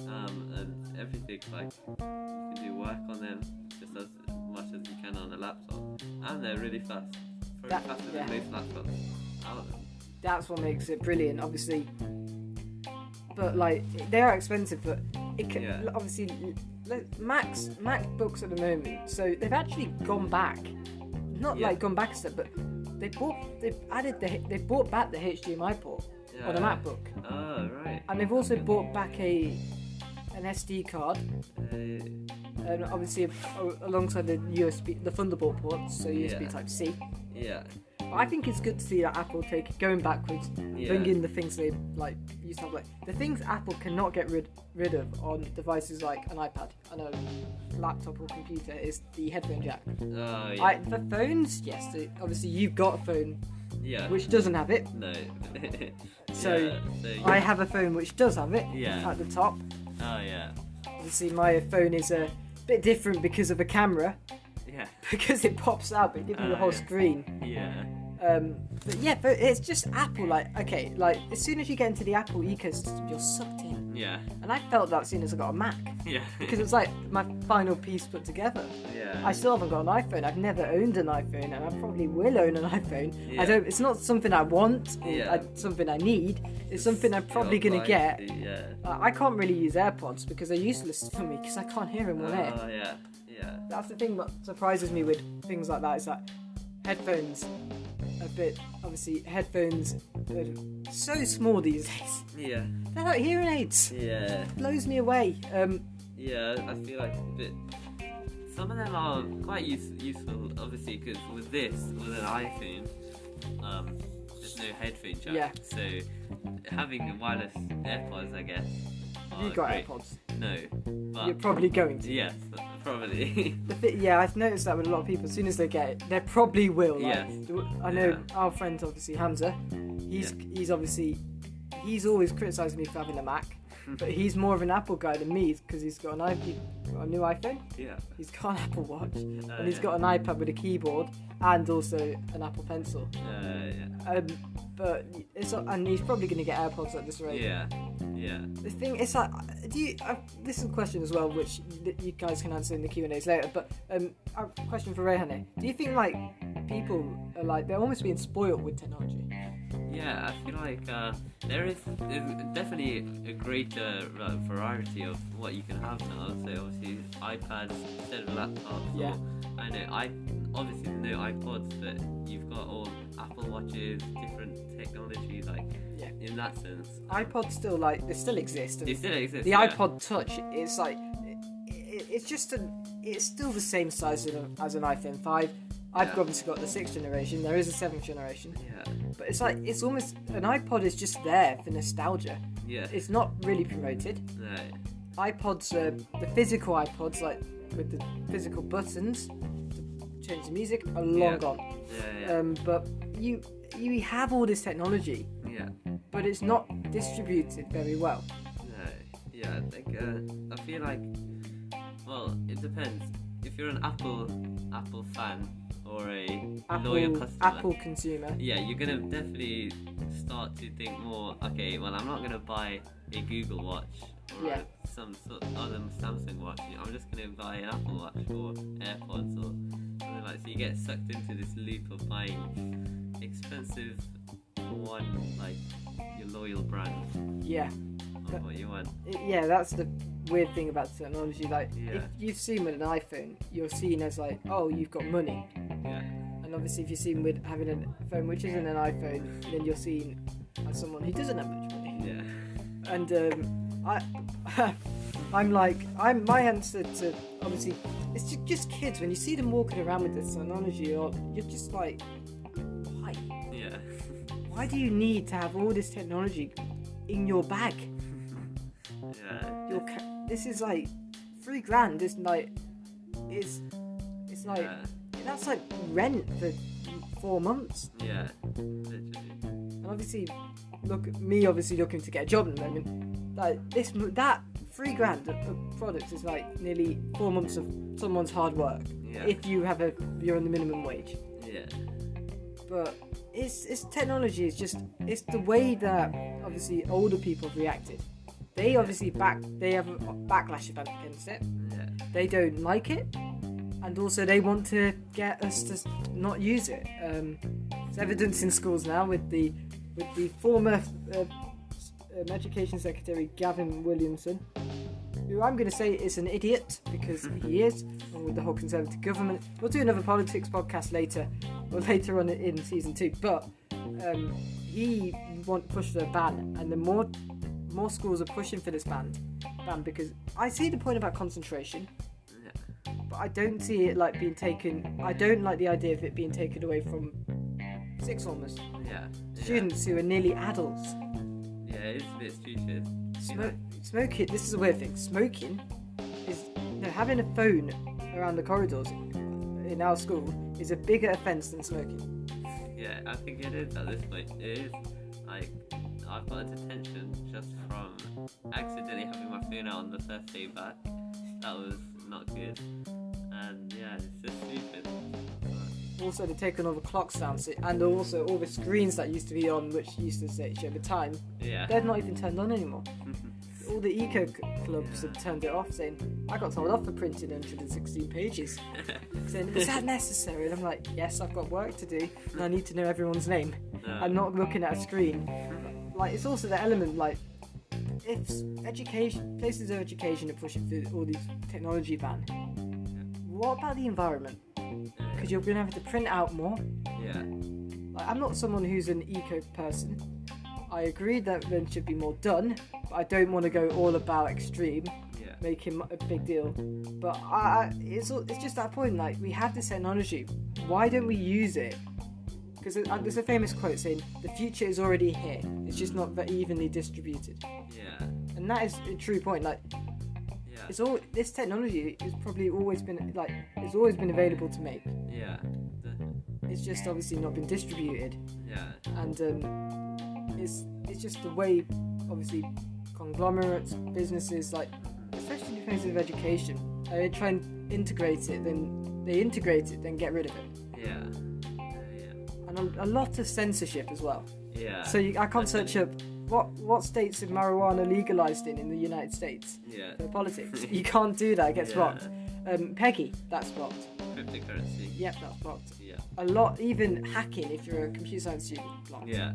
And everything, like, you can do work on them just as much as you can on a laptop, and they're really fast, probably faster than most laptops out there. That's what makes it brilliant, obviously. But like, they are expensive, but it can, obviously, MacBooks at the moment. So they've actually gone back, not like gone back a step, but they brought back the HDMI port on a MacBook. Oh, right. And they've also brought back an SD card, and obviously alongside the USB, the Thunderbolt ports, so USB Type C. Yeah. But I think it's good to see that Apple going backwards, bring in the things they like used to have, like the things Apple cannot get rid of on devices like an iPad and a laptop or computer is the headphone jack. Oh, yeah. For phones, yes, obviously you've got a phone which doesn't have it. No. So I have a phone which does have it at the top. Oh, yeah. Obviously my phone is a bit different because of the camera. Yeah. Because it pops out, but it gives you the whole screen. Yeah. But it's just Apple. Like, okay, like as soon as you get into the Apple ecosystem, you're sucked in. Yeah. And I felt that as soon as I got a Mac. Yeah. Because it's like my final piece put together. Yeah. I still haven't got an iPhone. I've never owned an iPhone, and I probably will own an iPhone. Yeah. It's not something I want or something I need. It's something I'm probably gonna get. I can't really use AirPods because they're useless for me because I can't hear them on air. Oh, yeah. Yeah. That's the thing that surprises me with things like that, is that headphones headphones are so small these days. Yeah. They're like hearing aids. Yeah. It blows me away. Yeah, I feel like some of them are quite useful, obviously, because with an iPhone, there's no headphone jack. Yeah. So having wireless AirPods, I guess. Have you got great. AirPods? No. But You're probably going to. yes, probably. I've noticed that with a lot of people. As soon as they get it, they probably will. Like, Yes. I know our friend, obviously Hamza. He's always criticising me for having a Mac, but he's more of an Apple guy than me because he's got a new iPhone. Yeah. He's got an Apple Watch, and he's got an iPad with a keyboard and also an Apple Pencil. But and he's probably going to get AirPods at this rate. Yeah. Yeah. The thing is, like, this is a question as well, which you guys can answer in the Q&As later. But a question for Rayhan: do you think like people are like they're almost being spoiled with technology? Yeah, I feel like there's definitely a greater variety of what you can have now. So obviously iPads instead of laptops. Yeah. Or, I know obviously no iPods, but you've got all Apple Watches, different technology, like in that sense. iPods still they still exist. And they still exist. The iPod Touch, it's like it's still the same size as an iPhone 5. I've obviously got the 6th generation. There is a 7th generation. Yeah. But it's almost an iPod is just there for nostalgia. Yeah. It's not really promoted. No. iPods, the physical iPods, like with the physical buttons to change the music, are long gone. Yeah. But you have all this technology. Yeah. But it's not distributed very well. No. Yeah. Like I feel like, well, it depends. If you're an Apple fan or a loyal customer, Apple consumer, you're gonna definitely start to think more. Okay, well, I'm not gonna buy a Google Watch or some sort of other Samsung watch. I'm just gonna buy an Apple Watch or AirPods or something like. So you get sucked into this loop of buying expensive one, like your loyal brand. Yeah. Of what you want. That's the weird thing about technology. Like, if you've seen with an iPhone, you're seen as like, oh, you've got money. Yeah. And obviously, if you're seen with having a phone which isn't an iPhone, then you're seen as someone who doesn't have much money. Yeah. And my answer to obviously, it's just kids. When you see them walking around with this technology, you're just like, why? Yeah. Why do you need to have all this technology in your bag? Yeah. This is like $3,000. It's like that's like rent for 4 months. Yeah. Literally. And obviously, looking to get a job at the moment. Like that $3,000 of products is like nearly 4 months of someone's hard work. Yeah. If you're on the minimum wage. Yeah. But it's technology. It's the way that obviously older people have reacted. They obviously they have a backlash against it. Yeah. They don't like it, and also they want to get us to not use it. There's evidence in schools now with the former Education Secretary Gavin Williamson, who I'm going to say is an idiot because he is, and with the whole Conservative government. We'll do another politics podcast later on in season 2, but he pushed for a ban, and the more schools are pushing for this ban because I see the point about concentration, but I don't see it like being taken. I don't like the idea of it being taken away from sixth formers, students who are nearly adults. Yeah, it's a bit stupid. Smoking. This is a weird thing. Smoking is having a phone around the corridors in our school is a bigger offence than smoking. Yeah, I think it is at this point. It is like I've got a detention just from accidentally having my phone out on the first day back. That was not good, and yeah, it's just stupid. Also, they've taken all the clocks down, and also all the screens that used to be on, which used to show the time. Yeah, they're not even turned on anymore. All the eco clubs have turned it off, saying I got told off for printing 116 pages. Saying, is that necessary? And I'm like, yes, I've got work to do, and I need to know everyone's name. I'm not looking at a screen. Like, it's also the element, like, if places of education are pushing for all these technology ban, what about the environment? Because you're going to have to print out more. Yeah. Like, I'm not someone who's an eco person. I agree that there should be more done, but I don't want to go all about extreme, making a big deal. But it's just that point, like, we have this technology, why don't we use it? Because there's a famous quote saying, the future is already here, it's just not very evenly distributed. Yeah. And that is a true point, like, this technology has probably always been, like, it's always been available to make. Yeah. It's just obviously not been distributed. Yeah. And it's just the way, obviously, conglomerates, businesses, like, especially in terms of education, they try and integrate it, then get rid of it. Yeah. And a lot of censorship as well. Yeah. So I can't search up what states have marijuana legalized in the United States for politics. You can't do that, it gets blocked. Peggy, that's blocked. Cryptocurrency. Yep, that's blocked. Yeah. A lot, even hacking if you're a computer science student, blocked. Yeah.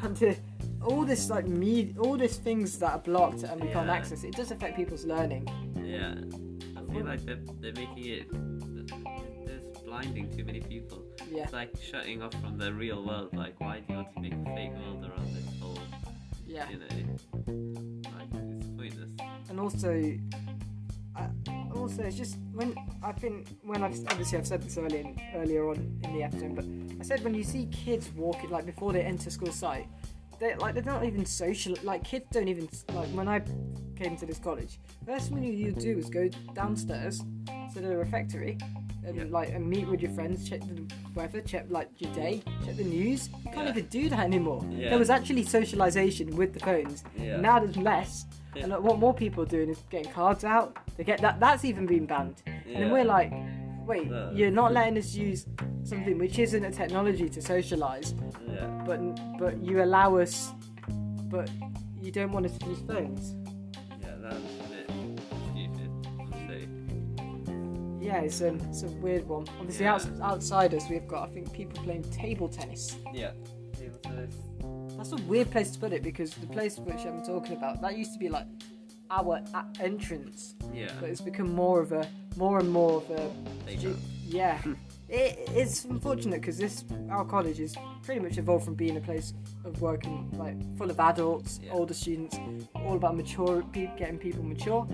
And all this all these things that are blocked and we can't access it does affect people's learning. Yeah. I feel like they're making it. There's blinding too many people. Yeah. It's like shutting off from the real world. Like, why do you want to make a fake world around this whole? Yeah. You know, like, it's pointless. And also it's just when I've said this earlier on in the episode, but I said when you see kids walking, like, before they enter school site, they're not even social. Like, kids don't even, like, when I came to this college, the first thing you do is go downstairs to the refectory and meet with your friends, check the weather, check, like, your day, check the news. You can't even do that anymore. There was actually socialisation with the phones. Now there's less. And what more people are doing is getting cards out. They get that's even been banned. And then we're like, wait, you're not letting us use something which isn't a technology to socialise, but you allow us, but you don't want us to use phones. Yeah, that's a bit stupid, honestly. Yeah, it's a weird one. Obviously, outside us, we've got, I think, people playing table tennis. Yeah, table tennis. That's a weird place to put it, because the place which I'm talking about, that used to be like our entrance. Yeah. But it's become more and more of a yeah. It's unfortunate because our college is pretty much evolved from being a place of working, like, full of adults, older students, all about getting people mature.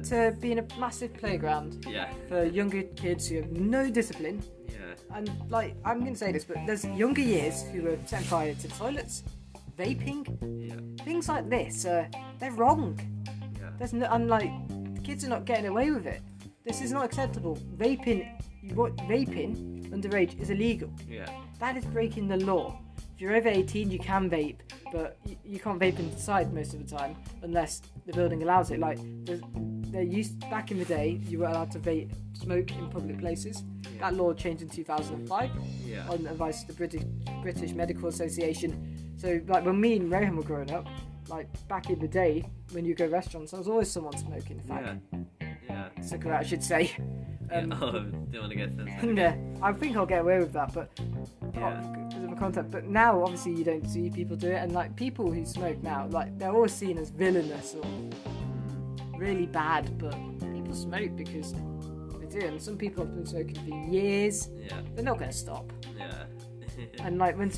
To being a massive playground for younger kids who have no discipline. And, like, I'm going to say this, but there's younger years who are setting fire to toilets, vaping, things like this. They're wrong. There's no, and, like, the kids are not getting away with it. This is not acceptable. Vaping underage is illegal. That is breaking the law. If you're over 18, you can vape, but you can't vape inside most of the time unless the building allows it. Like, back in the day, you were allowed to smoke in public places. That law changed in 2005 on advice of the British Medical Association. So, like, when me and Rayhan were growing up, like back in the day when you go restaurants, there was always someone smoking. In fact, Yeah. cigarette, I should say. Don't want to get sensitive. Yeah, I think I'll get away with that, but Yeah. because of the content. But now, obviously, you don't see people do it, and like people who smoke now, like they're always seen as villainous or really bad. But people smoke because they do, and some people have been smoking for years. Yeah. They're not going to stop. Yeah. And like when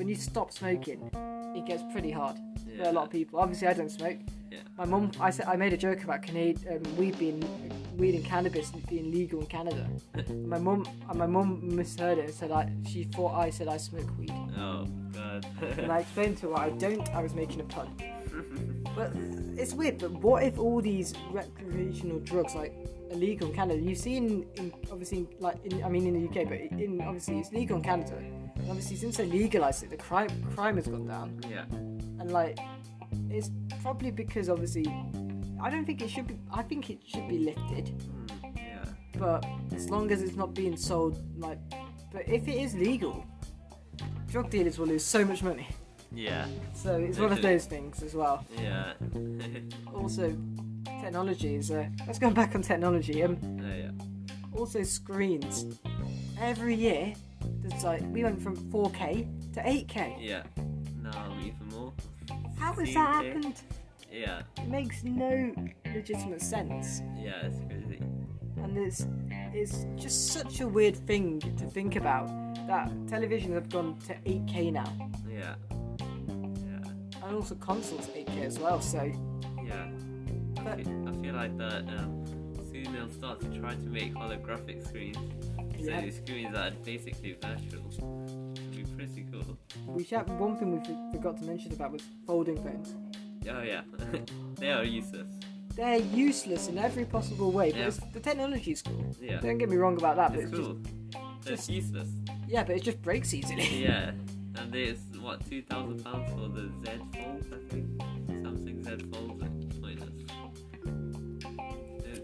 you stop smoking, it gets pretty hard for a lot of people. Obviously, I don't smoke. Yeah. My mum, I made a joke about weed and cannabis being legal in Canada. My mum misheard it and said she thought I said I smoke weed. Oh God. And I explained to her I don't. I was making a pun. But it's weird. But what if all these recreational drugs like illegal in Canada? You've seen in the UK, but obviously it's legal in Canada. And obviously since they legalised it, the crime has gone down. Yeah. And like it's probably because obviously I don't think it should be. I think it should be lifted. Yeah. But as long as it's not being sold like. But if it is legal, drug dealers will lose so much money. Yeah. So it's one of those things as well. Yeah. Also, technology is. Let's go back on technology. Yeah. Also, screens. Every year, there's we went from 4K to 8K. Yeah. No, even more. How has that happened? Yeah. It makes no legitimate sense. Yeah, it's crazy. And it's just such a weird thing to think about that televisions have gone to 8K now. Yeah. And also consoles 8K as well, so... Yeah. I feel like that soon they'll start to try to make holographic screens. Yeah. So screens that are basically virtual. It'd be pretty cool. One thing we forgot to mention about was folding phones. Oh yeah. They are useless. They're useless in every possible way, but Yeah. the technology's cool. Yeah. Don't get me wrong about that, It's but cool. It's useless. yeah, but it just breaks easily. Yeah. And it's what, £2,000 for the Z Fold, I think. Samsung Z Fold, pointless.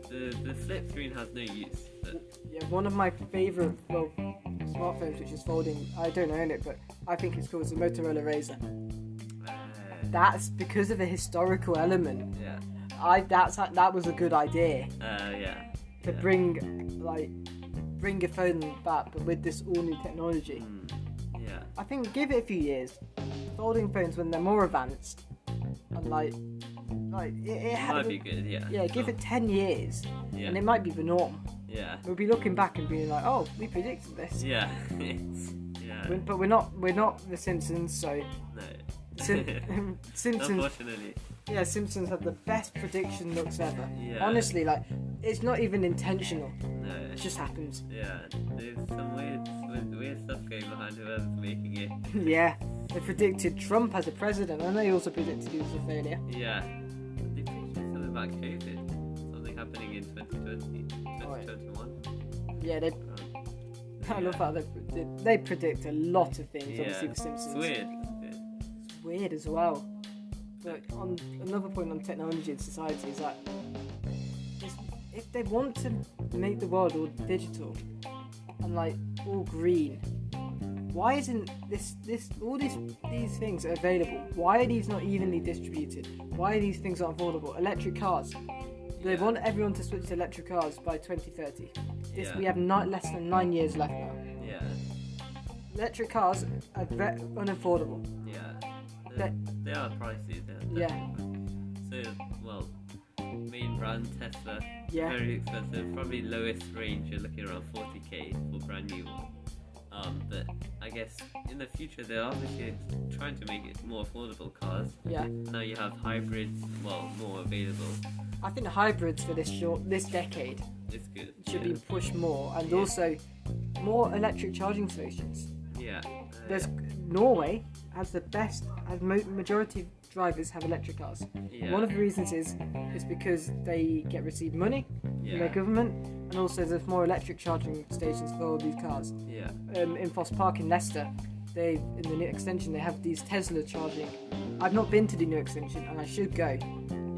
The flip screen has no use. But Yeah, one of my favourite smartphones, which is folding. I don't own it, but I think it's cool. It's a Motorola Razr. That's because of the historical element. yeah. That was a good idea Yeah. to bring a phone back, but with this all new technology. Yeah. I think give it a few years. Folding phones when they're more advanced and it Might be good, yeah. Yeah, give it 10 years Yeah. and it might be the norm. Yeah. We'll be looking back and being like, oh, we predicted this. Yeah. Yeah. But we're not the Simpsons, so No. Simpsons. Unfortunately. Yeah, Simpsons have the best prediction looks ever. Yeah. Honestly, it's not even intentional. No. It just happens. Yeah. There's some weird stuff going behind whoever's making it. Yeah. They predicted Trump as a president, and they also predicted he was a failure. Yeah. They predicted something about COVID. Something happening in 2020, 2021. Yeah, I love how they predict a lot of things. Obviously, the Simpsons. It's weird. It's weird as well. But on another point on technology and society is that if they want to make the world all digital and all green, why isn't all these things are available? Why are these not evenly distributed? Why are these things not affordable? Electric cars. They want everyone to switch to electric cars by 2030. We have less than 9 years left now. Yeah. Electric cars are unaffordable. Yeah. They are pricey. Yeah. So, main brand Tesla, Yeah. very expensive. Probably lowest range you're looking around 40k for brand new one. But I guess in the future they're obviously trying to make it more affordable cars. Yeah. Now you have hybrids, more available. I think hybrids for this decade It's good. should be pushed more, and also more electric charging stations. Yeah. There's Norway has the best. Majority of drivers have electric cars. Yeah. One of the reasons is because they receive money from their government, and also there's more electric charging stations for all these cars. Yeah. In Foss Park in Leicester, in the new extension they have these Tesla charging. I've not been to the new extension, and I should go.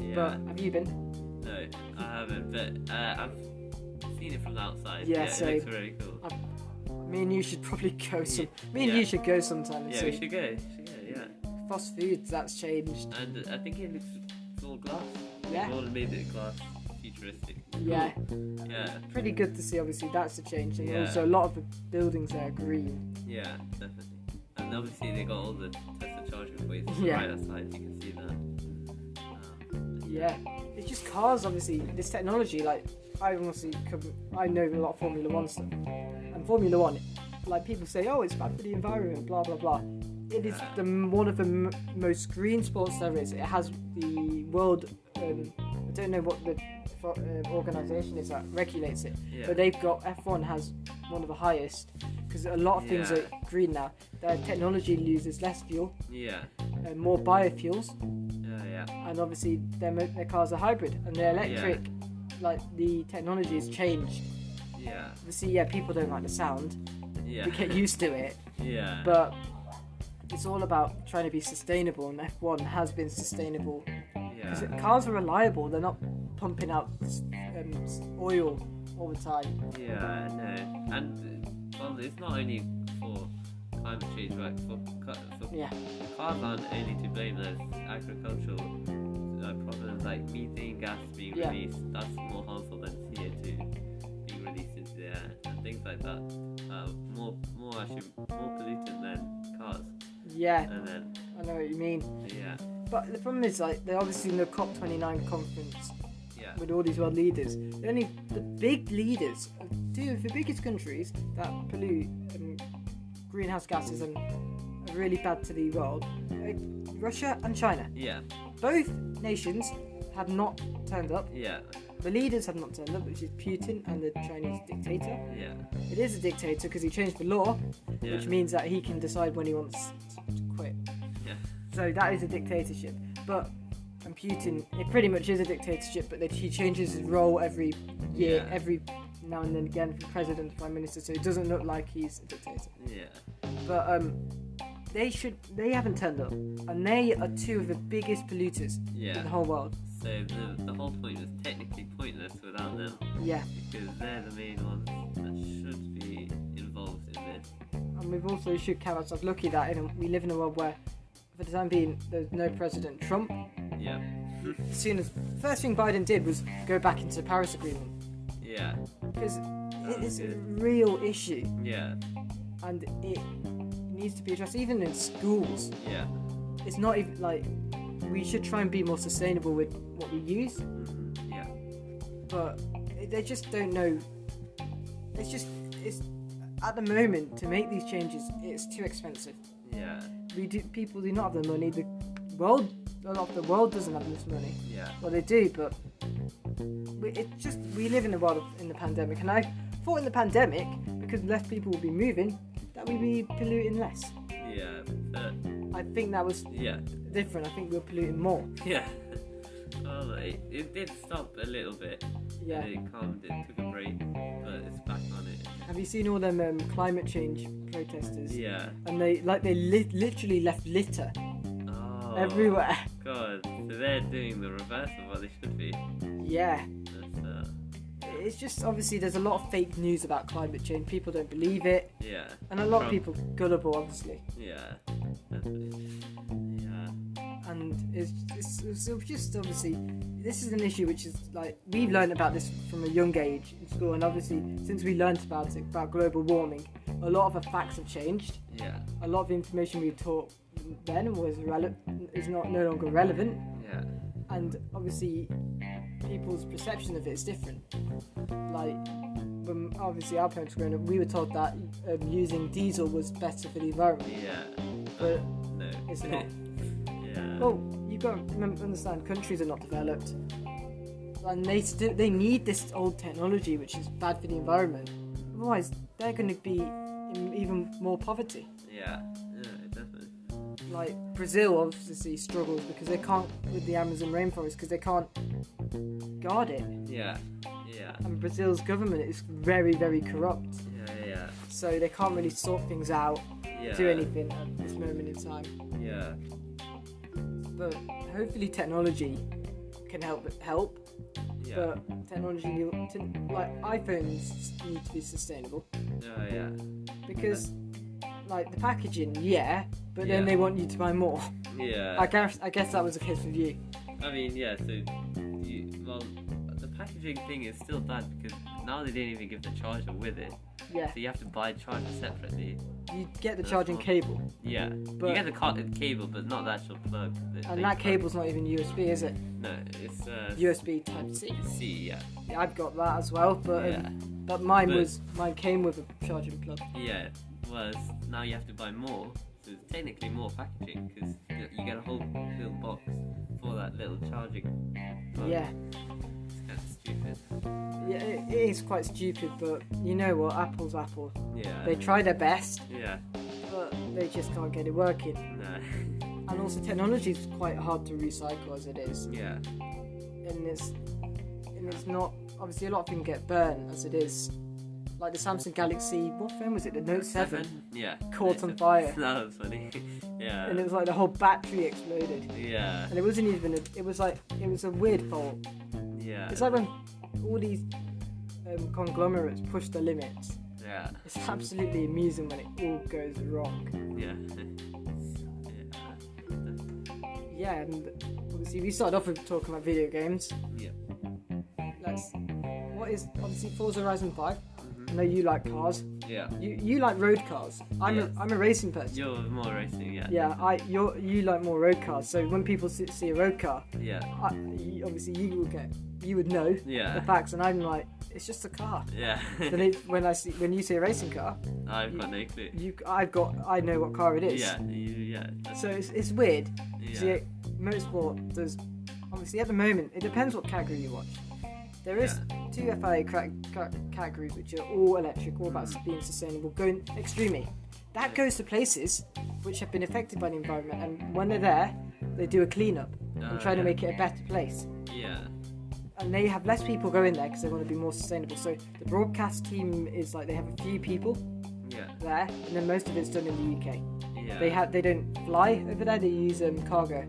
Yeah. But have you been? No, I haven't. But I've seen it from the outside. Yeah, It so looks really cool. Me and you should probably go. You should go sometime. And Yeah, see. we should go. Yeah. fast foods, that's changed. And I think it's all glass. Yeah. They've all made it glass, futuristic. Yeah. Yeah. Pretty good to see, obviously, that's a change. And Yeah. also a lot of the buildings there are green. Yeah, definitely. And obviously they got all the Tesla charging points Yeah. right outside, you can see that. Yeah. It's just cars, obviously, this technology, like, I know a lot of Formula 1 stuff. And Formula 1, like, people say, oh, it's bad for the environment, blah, blah, blah. It is one of the most green sports there is. It has the world, I don't know what the organisation is that regulates it, but they've got, F1 has one of the highest, because a lot of things are green now. Their technology uses less fuel, more biofuels, and obviously their cars are hybrid, and they're electric, like the technology has changed. Obviously, people don't like the sound, we get used to it, but it's all about trying to be sustainable, and F1 has been sustainable. Because cars are reliable, they're not pumping out oil all the time. Yeah, no. And, well, it's not only for climate change, right? For cars aren't only to blame. There's agricultural problems like methane gas being released. That's more harmful than CO2 being released into the air, and things like that. More pollutant than cars. Yeah, and then, I know what you mean. Yeah. But the problem is, like, they're obviously in the COP29 conference with all these world leaders. They're only the big leaders, two of the biggest countries that pollute greenhouse gases and are really bad to the world, Russia and China. Yeah. Both nations have not turned up. Yeah. The leaders have not turned up, which is Putin and the Chinese dictator. Yeah. It is a dictator because he changed the law, which means that he can decide when he wants to quit. Yeah. So that is a dictatorship. And Putin, it pretty much is a dictatorship, but he changes his role every year, every now and then again, from president to prime minister, so it doesn't look like he's a dictator. Yeah. But they haven't turned up, and they are two of the biggest polluters in the whole world. So the whole point is technically pointless without them. Yeah. Because they're the main ones that should be involved in this. And we've also should count ourselves lucky that we live in a world where, for the time being, there's no President Trump. Yeah. First thing Biden did was go back into the Paris Agreement. Yeah. Because it is a real issue. Yeah. And it needs to be addressed, even in schools. Yeah. It's not even like, we should try and be more sustainable with what we use. Yeah. But they just don't know. It's at the moment, to make these changes, it's too expensive. Yeah. People do not have the money. A lot of the world doesn't have this money. Yeah. Well, they do, but we live in a world in the pandemic, and I thought in the pandemic, because less people would be moving, that we'd be polluting less. Yeah. I think that was different. I think we were polluting more. Yeah. Well, it did stop a little bit. Yeah. And it calmed. It took a break, but it's back on it. Have you seen all them climate change protesters? Yeah. And they literally left litter everywhere. God, so they're doing the reverse of what they should be. Yeah. It's just, obviously, there's a lot of fake news about climate change. People don't believe it. Yeah. And a lot of people gullible, obviously. Yeah. Definitely. Yeah. And it's just, obviously, this is an issue which is, like, we've learned about this from a young age in school, and obviously, since we learned about it, about global warming, a lot of the facts have changed. Yeah. A lot of the information we taught then is no longer relevant. Yeah. And obviously, people's perception of it is different. Like, when obviously our parents were growing up, we were told that using diesel was better for the environment. Yeah. But no, it's not. Yeah. Well, you've got to understand, countries are not developed, and they need this old technology, which is bad for the environment. Otherwise, they're going to be in even more poverty. Yeah. Yeah, definitely. Like, Brazil obviously struggles because they can't, with the Amazon rainforest, because they can't guard it. Yeah. Yeah. And Brazil's government is very, very corrupt. Yeah. So they can't really sort things out, do anything at this moment in time. Yeah. But hopefully technology can help. Yeah. But technology, like iPhones, need to be sustainable. Yeah. Because like the packaging, but then they want you to buy more. Yeah. I guess that was the case with you. I mean, yeah. So, the packaging thing is still bad because now they didn't even give the charger with it. Yeah. So you have to buy the charger separately. You get the charging cable. Yeah. But you get the cable, but not the actual plug. And that cable's not even USB, is it? No, it's USB Type C. C, yeah. Yeah, I've got that as well, but mine came with a charging plug. Yeah. Whereas now you have to buy more, so it's technically more packaging because you get a whole little box for that little charging plug. Yeah. It's kind of stupid. Yeah, it is quite stupid, but you know what? Apple's Apple. Yeah. They try their best, Yeah. but they just can't get it working. No. And also, technology is quite hard to recycle as it is. Yeah. And it's not, obviously a lot of things get burnt as it is. Like the Samsung Galaxy, what phone was it? The Note 7? Yeah. Caught on fire. That was funny. Yeah. And it was like the whole battery exploded. Yeah. And it wasn't even, it was a weird fault. Yeah. It's like when all these conglomerates push the limits. Yeah. It's absolutely amusing when it all goes wrong. Yeah. Yeah, and obviously we started off with talking about video games. Yeah. Obviously Forza Horizon 5. I know you like cars. Yeah. You like road cars. I'm a racing person. You're more racing, yeah. Yeah, you like more road cars. So when people see a road car, Yeah. obviously you would know the facts, and I'm like, it's just a car. Yeah. Then when you see a racing car, I've got no clue. I know what car it is. Yeah. So it's weird. Yeah. See, motorsport does obviously at the moment it depends what category you watch. There is two FIA categories which are all electric, all about being sustainable, going extremely. That goes to places which have been affected by the environment, and when they're there, they do a clean-up and try to make it a better place. Yeah. And they have less people go in there because they want to be more sustainable. So the broadcast team is like they have a few people there, and then most of it's done in the UK. Yeah. They don't fly over there; they use cargo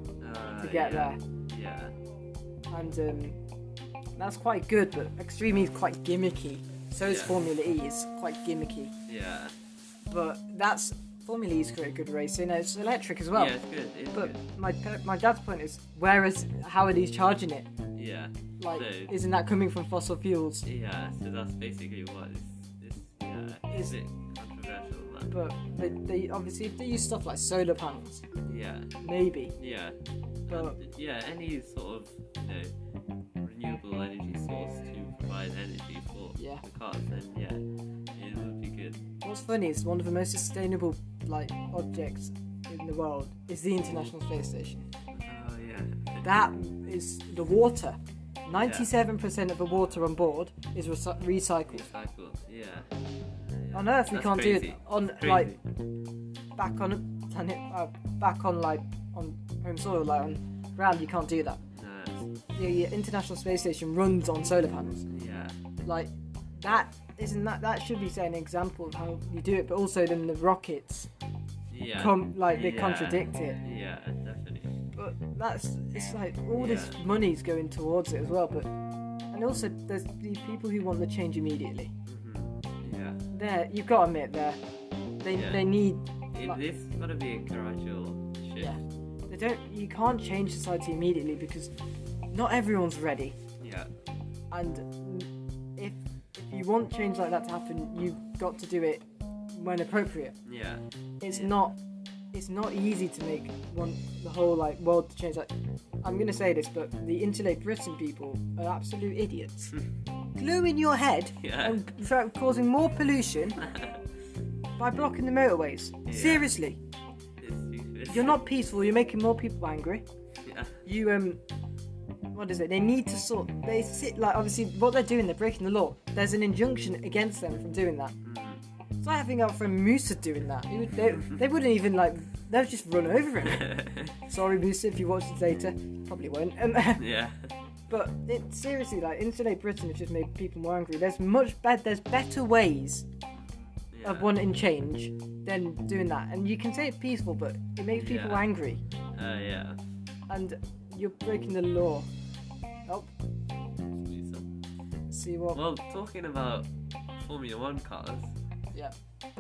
to get there. Yeah. And that's quite good, but Extreme E is quite gimmicky. So is Formula E, is quite gimmicky. Yeah. But Formula E is great, good racing. It's electric as well. Yeah, it's good. It's but good. my dad's point is, how are these charging it? Yeah. Like, so, isn't that coming from fossil fuels? Yeah, so that's basically what is a bit controversial. But they obviously, if they use stuff like solar panels, maybe. Yeah. But any sort of renewable energy source to provide energy for the cars, then it would be good. What's funny is one of the most sustainable objects in the world is the International Space Station. Oh yeah. That is the water. 97% of the water on board is recycled. Yeah. On Earth, we can't do it. Back on home soil, on ground, you can't do that. No. The International Space Station runs on solar panels. Yeah. That should be an example of how you do it, but also then the rockets Yeah. they contradict it. Yeah, definitely. But it's like all this money's going towards it as well. And also there's the people who want the change immediately. Mm-hmm. Yeah. You've got to admit they need. This got to be a gradual shift. Yeah. You can't change society immediately because not everyone's ready. Yeah. And if you want change like that to happen, you've got to do it when appropriate. Yeah. It's not easy to make the whole world to change. I'm gonna say this, but the Insulate Britain people are absolute idiots. Glue in your head and causing more pollution by blocking the motorways. Yeah. Seriously. You're not peaceful, you're making more people angry. Yeah. You what is it? They need to obviously what they're doing, they're breaking the law. There's an injunction against them from doing that. It's like having our friend Musa doing that. They wouldn't even they'll just run over him. Sorry Musa, if you watch this later, probably won't. Yeah. But seriously, Insulate Britain has just made people more angry. There's better ways of wanting change than doing that. And you can say it's peaceful, but it makes people angry. Yeah. And you're breaking the law. Oh. See what? Well, talking about Formula 1 cars. Yeah.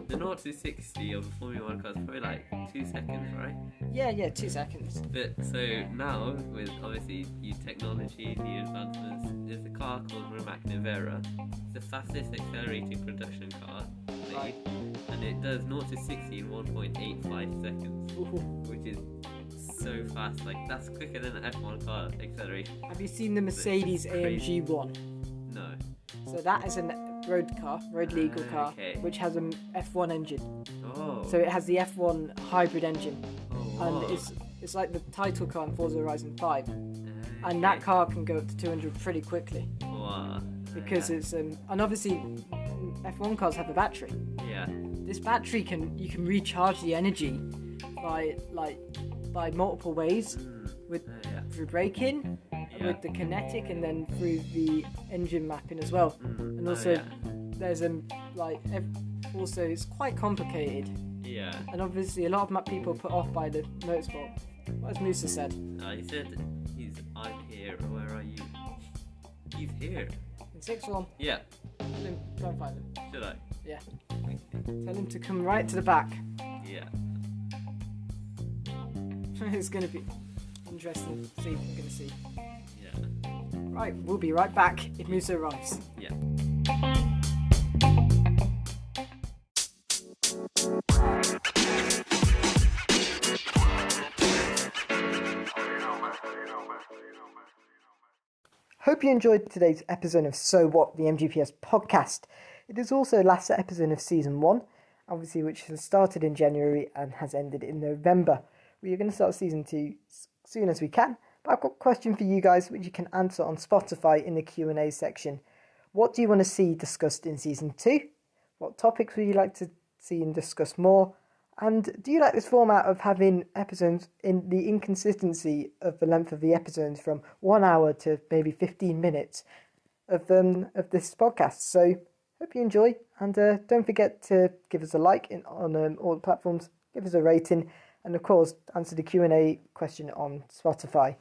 The 0 to 60 of a Formula 1 car is probably like 2 seconds, right? Yeah, 2 seconds. But so now, with obviously new technology, new advancements, there's a car called Rimac Nevera. It's the fastest accelerating production car made, Right. and it does 0 to 60 in 1.85 seconds, Ooh. which is so fast. Like, that's quicker than an F1 car acceleration. Have you seen the Mercedes AMG one? No. So that is a road legal car, Okay. which has an F1 engine. Oh. So it has the F1 hybrid engine, Oh, and wow. it's like the title car in Forza Horizon 5, and that car can go up to 200 pretty quickly Wow. because it's and obviously F1 cars have a battery. Yeah. This battery you can recharge the energy by multiple ways with Yeah. through braking, Yeah. with the kinetic, and then through the engine mapping as well. And also there's also it's quite complicated, Yeah. and obviously a lot of people are put off by the motorsport. What has Musa said? He said, I'm here. Where are you? He's here. In 6-1, Yeah. tell him, try and find him. Should I? Yeah. Okay. Tell him to come right to the back. Yeah. It's going to be interesting to see if we're going to see. Yeah. Right, we'll be right back if Musa arrives. Yeah. Hope you enjoyed today's episode of So What, the MGPS podcast. It is also the last episode of Season 1, obviously, which has started in January and has ended in November. We are going to start Season 2 as soon as we can, but I've got a question for you guys which you can answer on Spotify in the Q&A section. What do you want to see discussed in Season 2? What topics would you like to see and discuss more? And do you like this format of having episodes in the inconsistency of the length of the episodes from 1 hour to maybe 15 minutes of this podcast? So hope you enjoy, and don't forget to give us a like on all the platforms, give us a rating, and of course answer the Q&A question on Spotify.